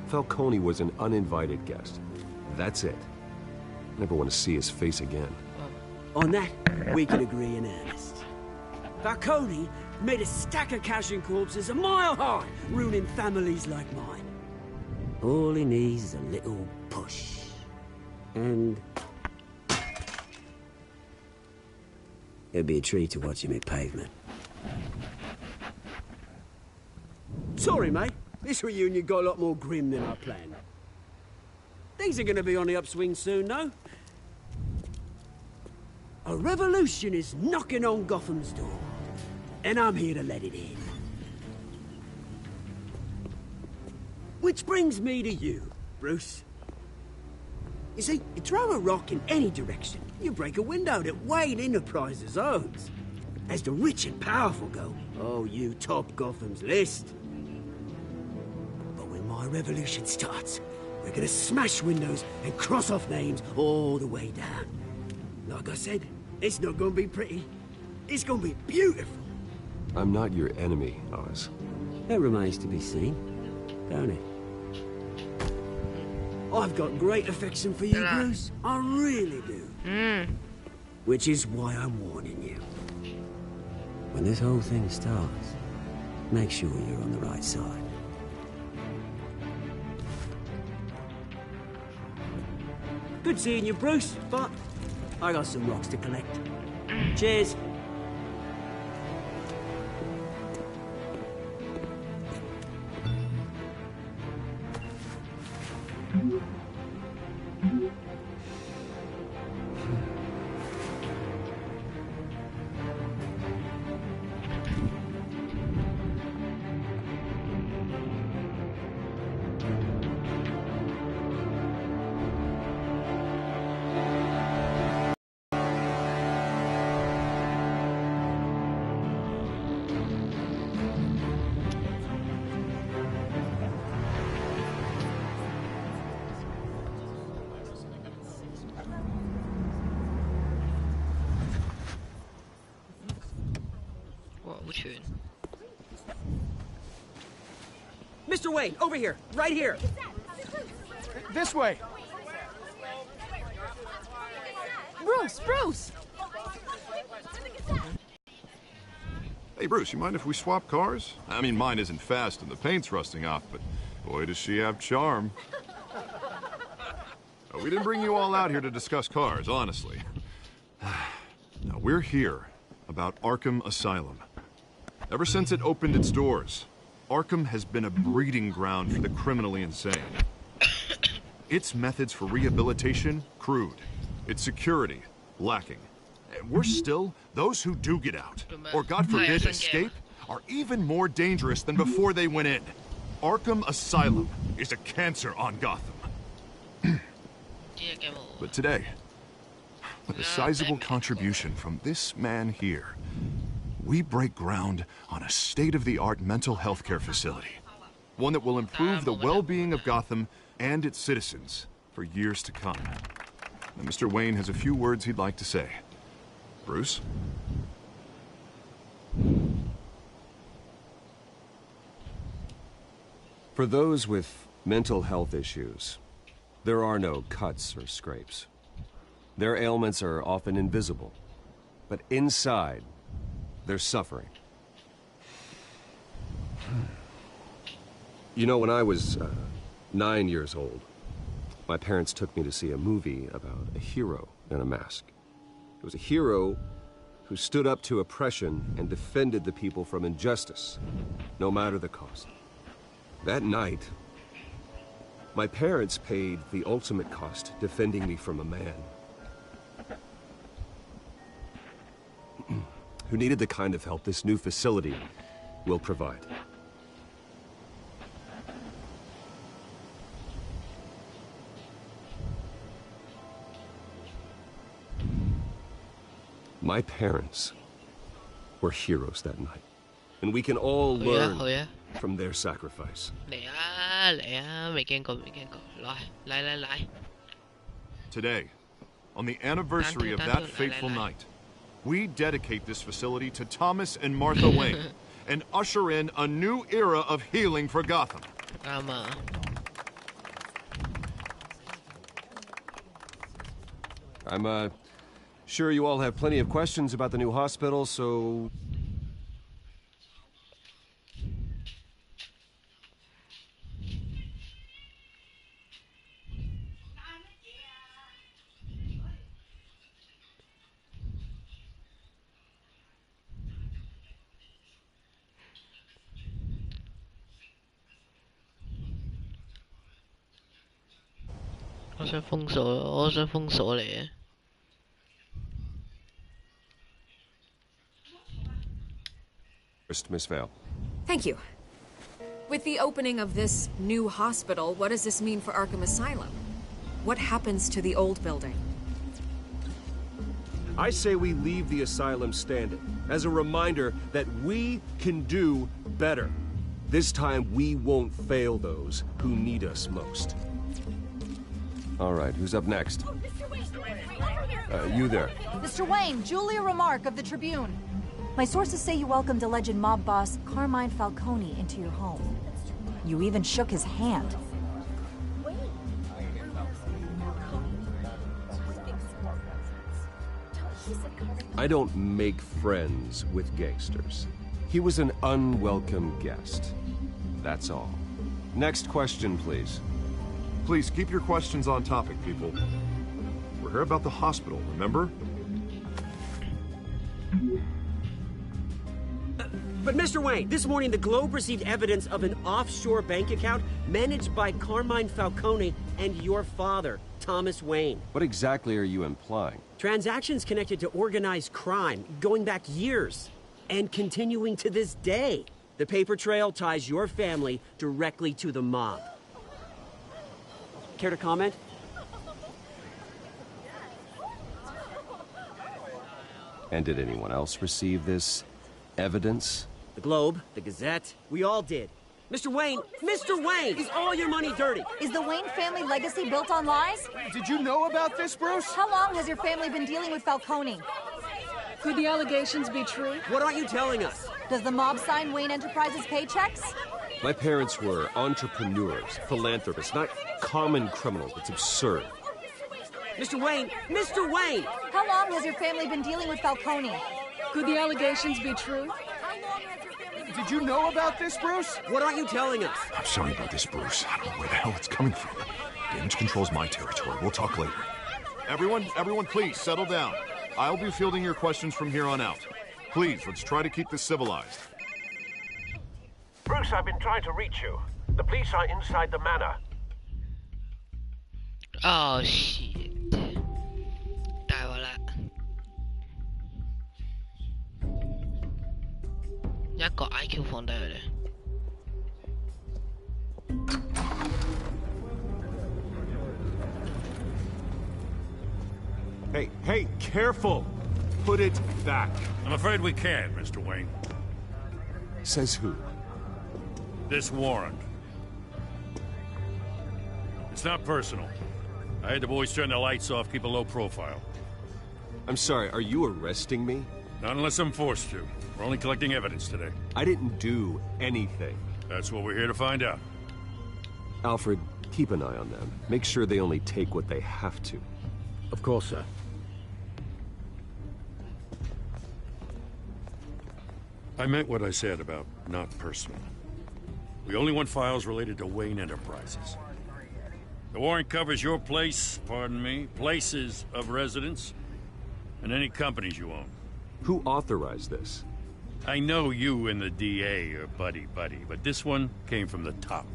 Falcone was an uninvited guest. That's it. Never want to see his face again. On that, we can agree in earnest. Falcone made a stack of cash and corpses a mile high, ruining families like mine. All he needs is a little push. And... it'd be a treat to watch him hit pavement. Sorry, mate. This reunion got a lot more grim than I planned. Things are gonna be on the upswing soon, no? A revolution is knocking on Gotham's door. And I'm here to let it in. Which brings me to you, Bruce. You see, you throw a rock in any direction, you break a window that Wayne Enterprises owns. As the rich and powerful go, oh, you top Gotham's list. But when my revolution starts, we're gonna smash windows and cross off names all the way down. Like I said, it's not gonna be pretty. It's gonna be beautiful. I'm not your enemy, Oz. That remains to be seen, don't it? I've got great affection for you, Bruce. I really do. Which is why I'm warning you. When this whole thing starts, make sure you're on the right side. Good seeing you, Bruce, but I got some rocks to collect. Cheers. Mr. Wayne, over here, right here. This way. Bruce! Hey, Bruce, you mind if we swap cars? I mean, mine isn't fast and the paint's rusting off, but boy, does she have charm. We didn't bring you all out here to discuss cars, honestly. Now, we're here about Arkham Asylum. Ever since it opened its doors, Arkham has been a breeding ground for the criminally insane. Its methods for rehabilitation, crude. Its security, lacking. We're still, those who do get out, or God forbid escape, are even more dangerous than before they went in. Arkham Asylum is a cancer on Gotham. But today, with a sizable contribution from this man here, we break ground on a state-of-the-art mental health care facility. One that will improve the well-being of Gotham and its citizens for years to come. Now, Mr. Wayne has a few words he'd like to say. Bruce? For those with mental health issues, there are no cuts or scrapes. Their ailments are often invisible, but inside, they're suffering. You know, when I was 9 years old, my parents took me to see a movie about a hero in a mask. It was a hero who stood up to oppression and defended the people from injustice, no matter the cost. That night, my parents paid the ultimate cost defending me from a man who needed the kind of help this new facility will provide. My parents were heroes that night, and we can all learn from their sacrifice. Today, on the anniversary of that fateful night, we dedicate this facility to Thomas and Martha Wayne and usher in a new era of healing for Gotham. I'm sure you all have plenty of questions about the new hospital, so... Miss Vale. Thank you. With the opening of this new hospital, what does this mean for Arkham Asylum? What happens to the old building? I say we leave the asylum standing, as a reminder that we can do better. This time, we won't fail those who need us most. All right, who's up next? You there. Mr. Wayne, Julia Remark of the Tribune. My sources say you welcomed alleged mob boss Carmine Falcone into your home. You even shook his hand. I don't make friends with gangsters. He was an unwelcome guest. That's all. Next question, please. Please keep your questions on topic, people. her about the hospital, remember? But Mr. Wayne, this morning the Globe received evidence of an offshore bank account managed by Carmine Falcone and your father, Thomas Wayne. What exactly are you implying? Transactions connected to organized crime going back years and continuing to this day. The paper trail ties your family directly to the mob. Care to comment? And did anyone else receive this evidence? The Globe, the Gazette, we all did. Mr. Wayne, is all your money dirty? Is the Wayne family legacy built on lies? Did you know about this, Bruce? How long has your family been dealing with Falcone? Could the allegations be true? What aren't you telling us? Does the mob sign Wayne Enterprises paychecks? My parents were entrepreneurs, philanthropists, not common criminals. It's absurd. Mr. Wayne! How long has your family been dealing with Falcone? Could the allegations be true? Did you know about this, Bruce? What aren't you telling us? I'm sorry about this, Bruce. I don't know where the hell it's coming from. Damage control's my territory. We'll talk later. Everyone, please, settle down. I'll be fielding your questions from here on out. Please, let's try to keep this civilized. Bruce, I've been trying to reach you. The police are inside the manor. Oh, shit. 大鑊啦！一個 IQ 放低佢哋。Hey, careful! Put it back. I'm afraid we can't, Mr. Wayne. Says who? This warrant. It's not personal. I had the boys turn the lights off, keep a low profile. I'm sorry, are you arresting me? Not unless I'm forced to. We're only collecting evidence today. I didn't do anything. That's what we're here to find out. Alfred, keep an eye on them. Make sure they only take what they have to. Of course, sir. I meant what I said about not personal. We only want files related to Wayne Enterprises. The warrant covers your place, pardon me, places of residence, and any companies you own. Who authorized this? I know you and the DA are buddy-buddy, but this one came from the top.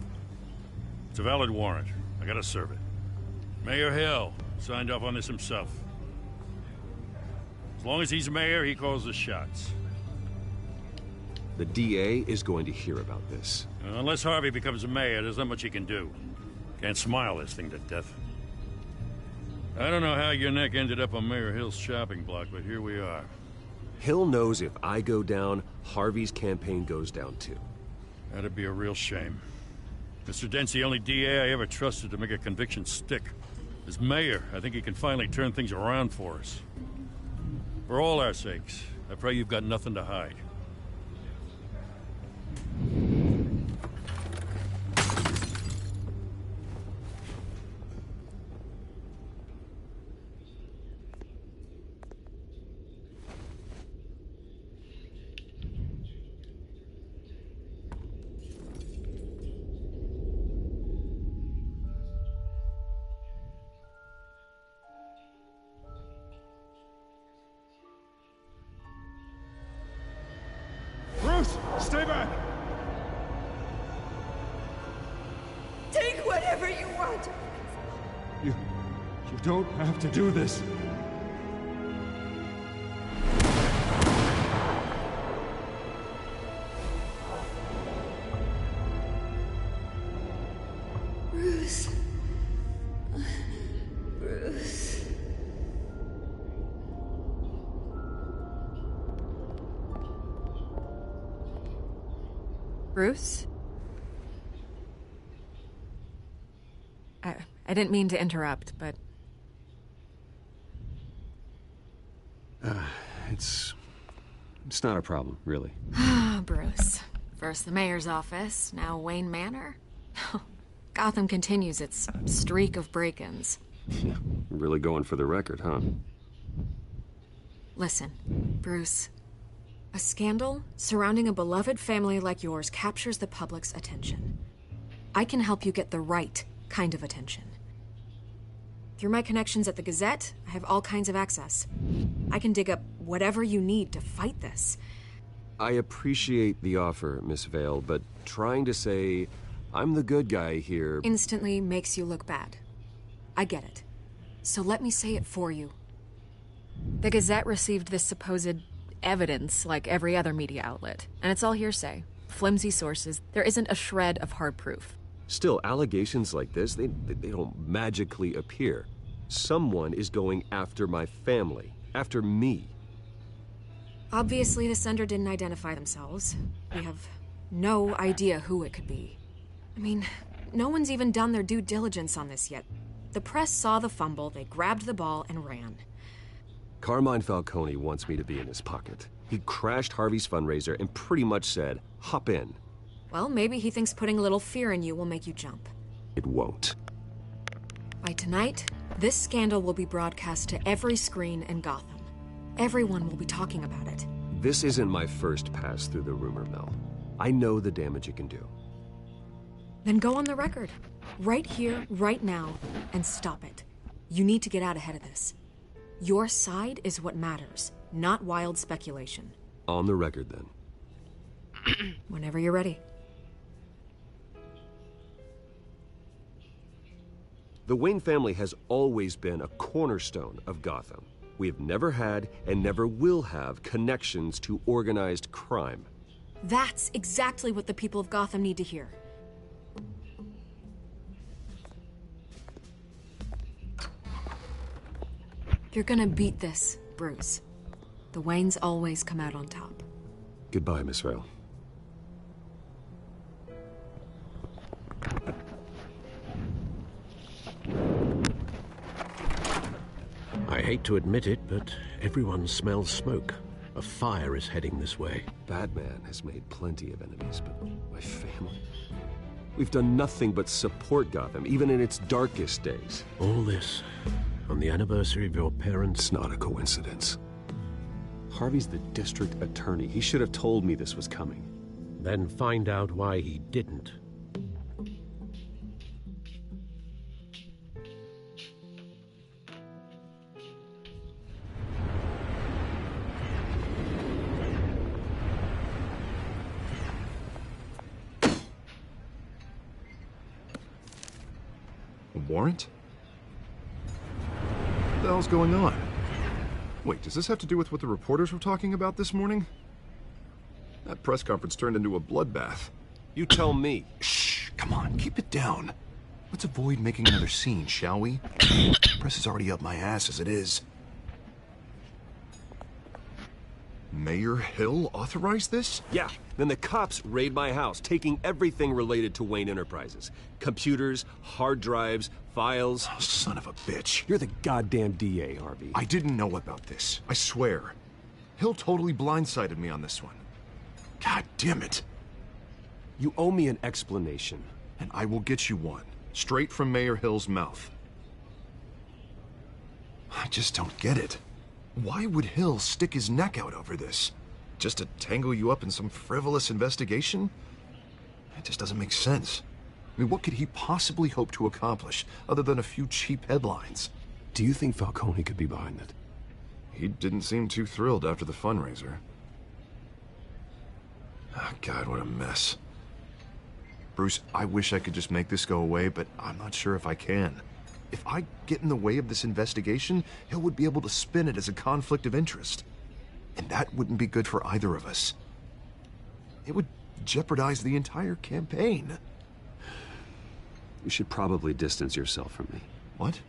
It's a valid warrant. I gotta serve it. Mayor Hill signed off on this himself. As long as he's mayor, he calls the shots. The DA is going to hear about this. Unless Harvey becomes a mayor, there's not much he can do. Can't smile this thing to death. I don't know how your neck ended up on Mayor Hill's shopping block, but here we are. Hill knows if I go down, Harvey's campaign goes down too. That'd be a real shame. Mr. Dent's the only DA I ever trusted to make a conviction stick. As mayor, I think he can finally turn things around for us. For all our sakes, I pray you've got nothing to hide. Stay back! Take whatever you want! You don't have to do this. Bruce. Bruce. Bruce? I didn't mean to interrupt, but... It's not a problem, really. Bruce. First the mayor's office, now Wayne Manor. Gotham continues its streak of break-ins. Really going for the record, huh? Listen, Bruce. A scandal surrounding a beloved family like yours captures the public's attention. I can help you get the right kind of attention. Through my connections at the Gazette, I have all kinds of access. I can dig up whatever you need to fight this. I appreciate the offer, Miss Vale, but trying to say I'm the good guy here instantly makes you look bad. I get it. So let me say it for you. The Gazette received this supposed evidence like every other media outlet, and it's all hearsay. Flimsy sources. There isn't a shred of hard proof. Still, allegations like this, they don't magically appear. Someone is going after my family, after me. Obviously, the sender didn't identify themselves. We have no idea who it could be. I mean, no one's even done their due diligence on this yet. The press saw the fumble, they grabbed the ball and ran. Carmine Falcone wants me to be in his pocket. He crashed Harvey's fundraiser and pretty much said, hop in. Well, maybe he thinks putting a little fear in you will make you jump. It won't. By tonight, this scandal will be broadcast to every screen in Gotham. Everyone will be talking about it. This isn't my first pass through the rumor mill. I know the damage it can do. Then go on the record. Right here, right now, and stop it. You need to get out ahead of this. Your side is what matters, not wild speculation. On the record, then. Whenever you're ready. The Wayne family has always been a cornerstone of Gotham. We have never had and never will have connections to organized crime. That's exactly what the people of Gotham need to hear. You're gonna beat this, Bruce. The Waynes always come out on top. Goodbye, Miss Vale. I hate to admit it, but everyone smells smoke. A fire is heading this way. Batman has made plenty of enemies, but my family... We've done nothing but support Gotham, even in its darkest days. All this on the anniversary of your parents'... It's not a coincidence. Harvey's the district attorney. He should have told me this was coming. Then find out why he didn't. Warrant? What the hell's going on? Wait, does this have to do with what the reporters were talking about this morning? That press conference turned into a bloodbath. You tell me. Shh, come on, keep it down. Let's avoid making another scene, shall we? The press is already up my ass as it is. Mayor Hill authorized this? Yeah, then the cops raid my house, taking everything related to Wayne Enterprises. Computers, hard drives, files. Oh, son of a bitch. You're the goddamn DA, Harvey. I didn't know about this, I swear. Hill totally blindsided me on this one. God damn it. You owe me an explanation. And I will get you one, straight from Mayor Hill's mouth. I just don't get it. Why would Hill stick his neck out over this? Just to tangle you up in some frivolous investigation? It just doesn't make sense. I mean, what could he possibly hope to accomplish other than a few cheap headlines? Do you think Falcone could be behind it? He didn't seem too thrilled after the fundraiser. Oh, God, what a mess. Bruce, I wish I could just make this go away, but I'm not sure if I can. If I get in the way of this investigation, Hill would be able to spin it as a conflict of interest. And that wouldn't be good for either of us. It would jeopardize the entire campaign. You should probably distance yourself from me. What?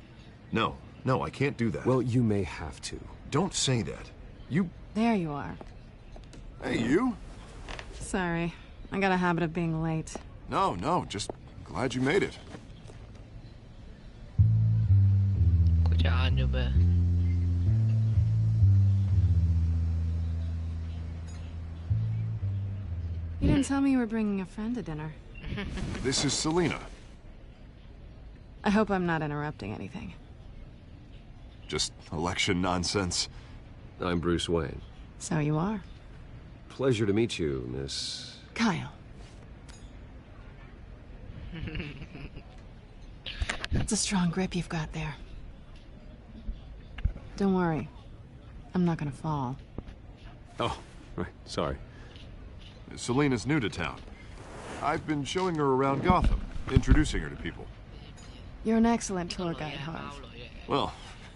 No, I can't do that. Well, you may have to. Don't say that. You... There you are. Hey, you? Sorry. I got a habit of being late. No, just glad you made it. You didn't tell me you were bringing a friend to dinner. This is Selina. I hope I'm not interrupting anything. Just election nonsense. I'm Bruce Wayne. So you are. Pleasure to meet you, Miss... Kyle. It's a strong grip you've got there. Don't worry. I'm not gonna fall. Oh, right. Sorry. Selena's new to town. I've been showing her around Gotham, introducing her to people. You're an excellent tour guide, Harv. Well,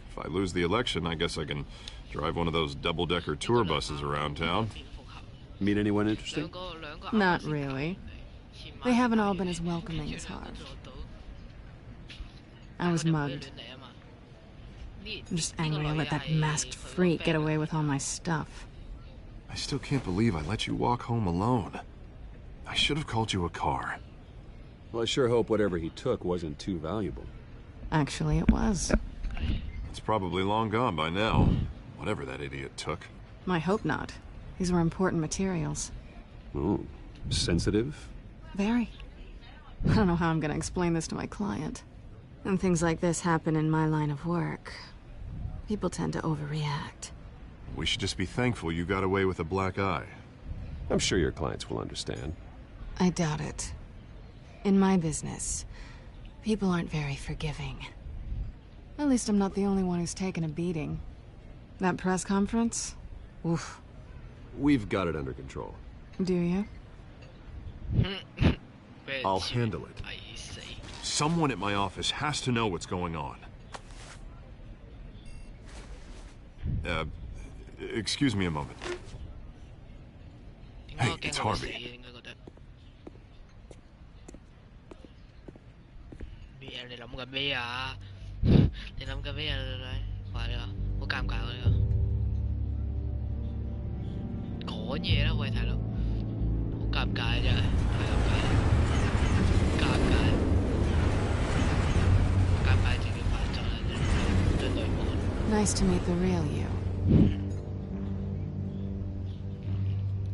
if I lose the election, I guess I can drive one of those double-decker tour buses around town. Meet anyone interesting? Not really. They haven't all been as welcoming as Harv. I was mugged. I'm just angry I let that masked freak get away with all my stuff. I still can't believe I let you walk home alone. I should have called you a car. Well, I sure hope whatever he took wasn't too valuable. Actually, it was. It's probably long gone by now. Whatever that idiot took. I hope not. These were important materials. Ooh, sensitive? Very. I don't know how I'm gonna explain this to my client. When things like this happen in my line of work, people tend to overreact. We should just be thankful you got away with a black eye. I'm sure your clients will understand. I doubt it. In my business, people aren't very forgiving. At least I'm not the only one who's taken a beating. That press conference? Oof. We've got it under control. Do you? I'll handle it. Someone at my office has to know what's going on. Excuse me a moment. Hey, it's Harvey. Mẹ làm cà phê à? Thì làm cà phê à rồi. Phải rồi. Có cam cào rồi. Có gì đó quay thầy đâu. Có cam cào rồi. Cam cào. Cam cào chỉ được phải cho là Nice to meet the real you.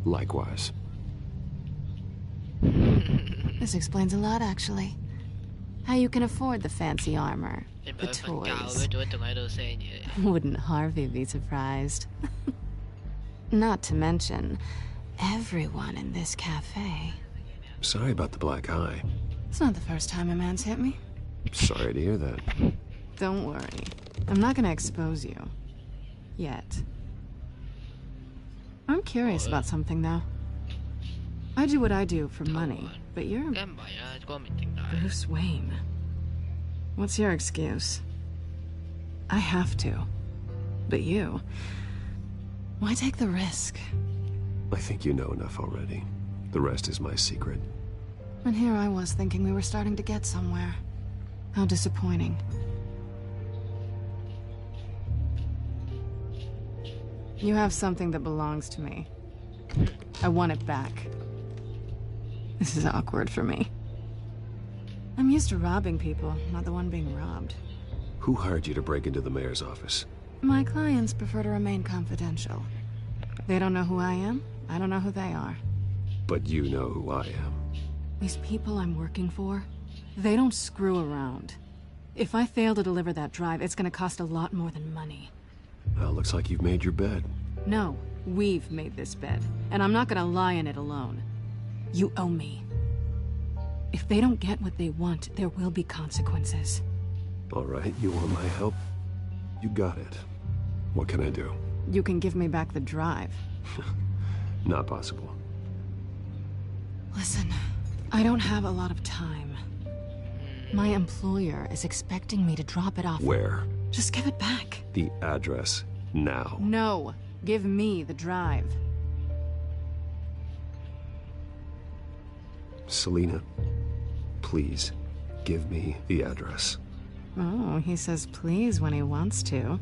Likewise. This explains a lot, actually. How you can afford the fancy armor, the toys. Wouldn't Harvey be surprised? Not to mention, everyone in this cafe. Sorry about the black eye. It's not the first time a man's hit me. Sorry to hear that. Don't worry. I'm not gonna expose you. Yet. I'm curious about something, though. I do what I do for money, but you're Bruce Wayne. What's your excuse? I have to. But you... why take the risk? I think you know enough already. The rest is my secret. And here I was thinking we were starting to get somewhere. How disappointing. You have something that belongs to me. I want it back. This is awkward for me. I'm used to robbing people, not the one being robbed. Who hired you to break into the mayor's office? My clients prefer to remain confidential. They don't know who I am, I don't know who they are. But you know who I am. These people I'm working for, they don't screw around. If I fail to deliver that drive, it's gonna cost a lot more than money. Well, looks like you've made your bed. No, we've made this bed, and I'm not gonna lie in it alone. You owe me. If they don't get what they want, there will be consequences. All right, you want my help? You got it. What can I do? You can give me back the drive. Not possible. Listen, I don't have a lot of time. My employer is expecting me to drop it off. Where? Just give it back. The address, now. No, give me the drive. Selina, please, give me the address. Oh, he says please when he wants to.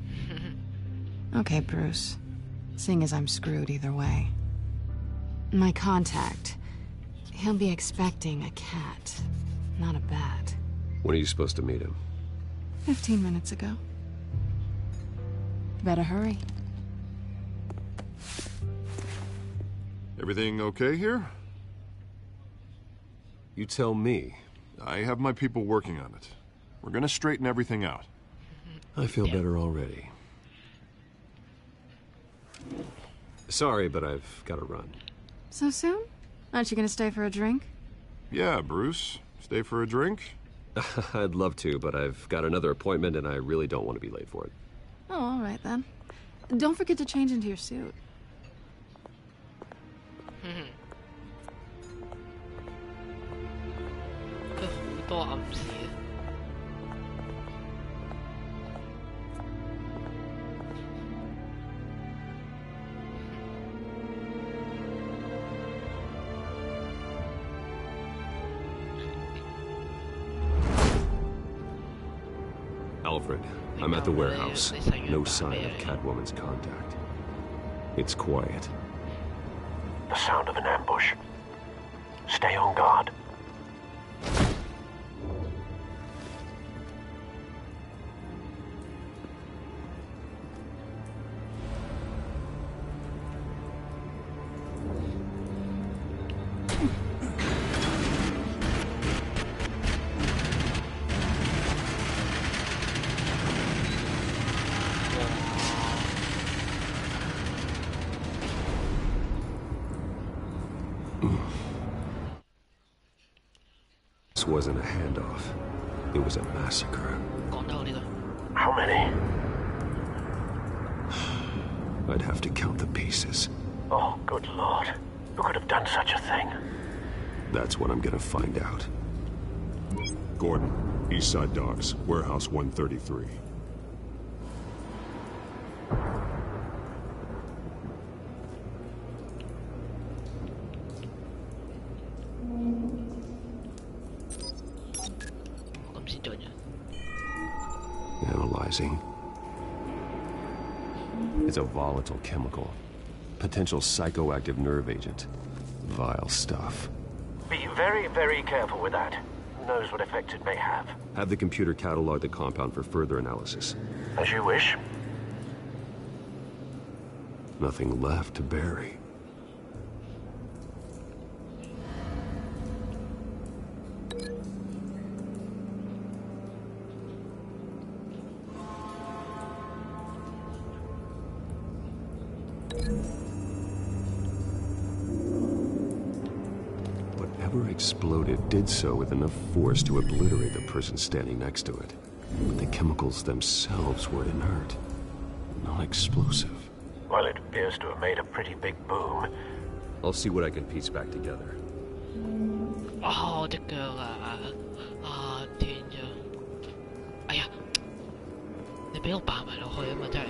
Okay, Bruce. Seeing as I'm screwed either way. My contact, he'll be expecting a cat, not a bat. When are you supposed to meet him? 15 minutes ago. Better hurry. Everything okay here? You tell me. I have my people working on it. We're gonna straighten everything out. I feel better already. Sorry, but I've got to run. So soon? Aren't you gonna stay for a drink? Yeah, Bruce. Stay for a drink? I'd love to, but I've got another appointment and I really don't want to be late for it. Oh, all right then. Don't forget to change into your suit. Alfred, I'm at the warehouse. No sign of Catwoman's contact. It's quiet. The sound of an ambush. Stay on guard. This wasn't a handoff. It was a massacre. How many? I'd have to count the pieces. Oh, good lord. Who could have done such a thing? That's what I'm gonna find out. Gordon, Eastside Docks, Warehouse 133. Analyzing. It's a volatile chemical. Potential psychoactive nerve agent. Vile stuff. Be very, very careful with that. Who knows what effect it may have. Have the computer catalog the compound for further analysis. As you wish. Nothing left to bury. Whatever exploded did so with enough force to obliterate the person standing next to it. But the chemicals themselves were inert, non-explosive. Well, it appears to have made a pretty big boom. I'll see what I can piece back together. Oh, 隻腳啊！啊，斷咗！哎呀，你俾我扮埋落去啊嘛，真係。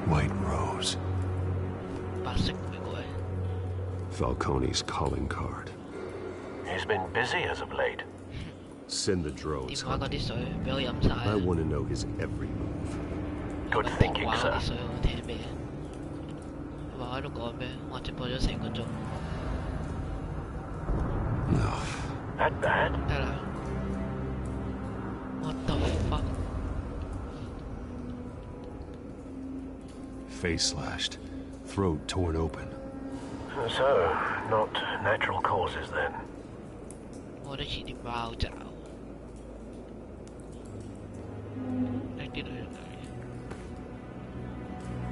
White Rose. 白色玫瑰。Falcone's calling card. He's been busy as of late. Send the drones. 電話嗰啲水俾我飲晒。I want to know his every move. Good thinking, 電話 sir. 嗰啲水我聽咩？話喺度講咩？我直播咗成個鐘。No. That bad? 得啦。What the fuck? Face slashed, throat torn open. So, not natural causes then. 我覺得似啲貓爪。一啲女人嚟。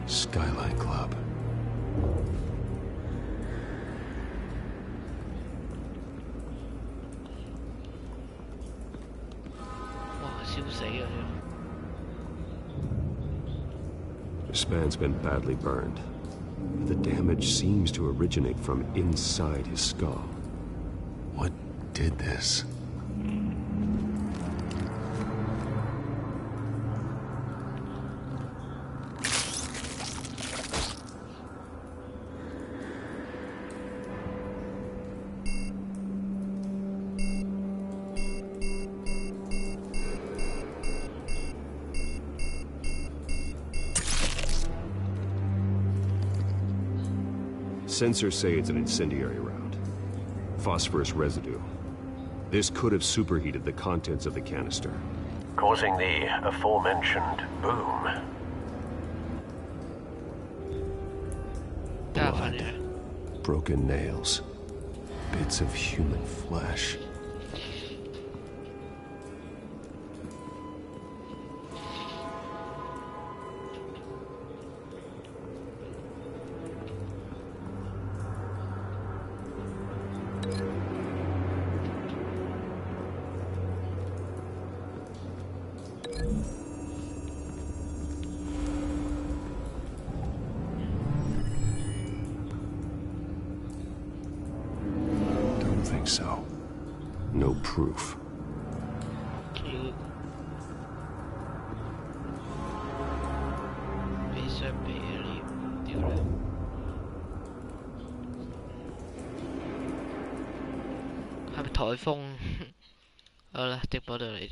Skyline Club. 哇！燒死啊！ This man's been badly burned. The damage seems to originate from inside his skull. What did this? Sensors say it's an incendiary round. Phosphorus residue. This could have superheated the contents of the canister. Causing the aforementioned boom. Blood. Broken nails. Bits of human flesh. think so. No proof. Hay 颱風？好啦，直播到嚟。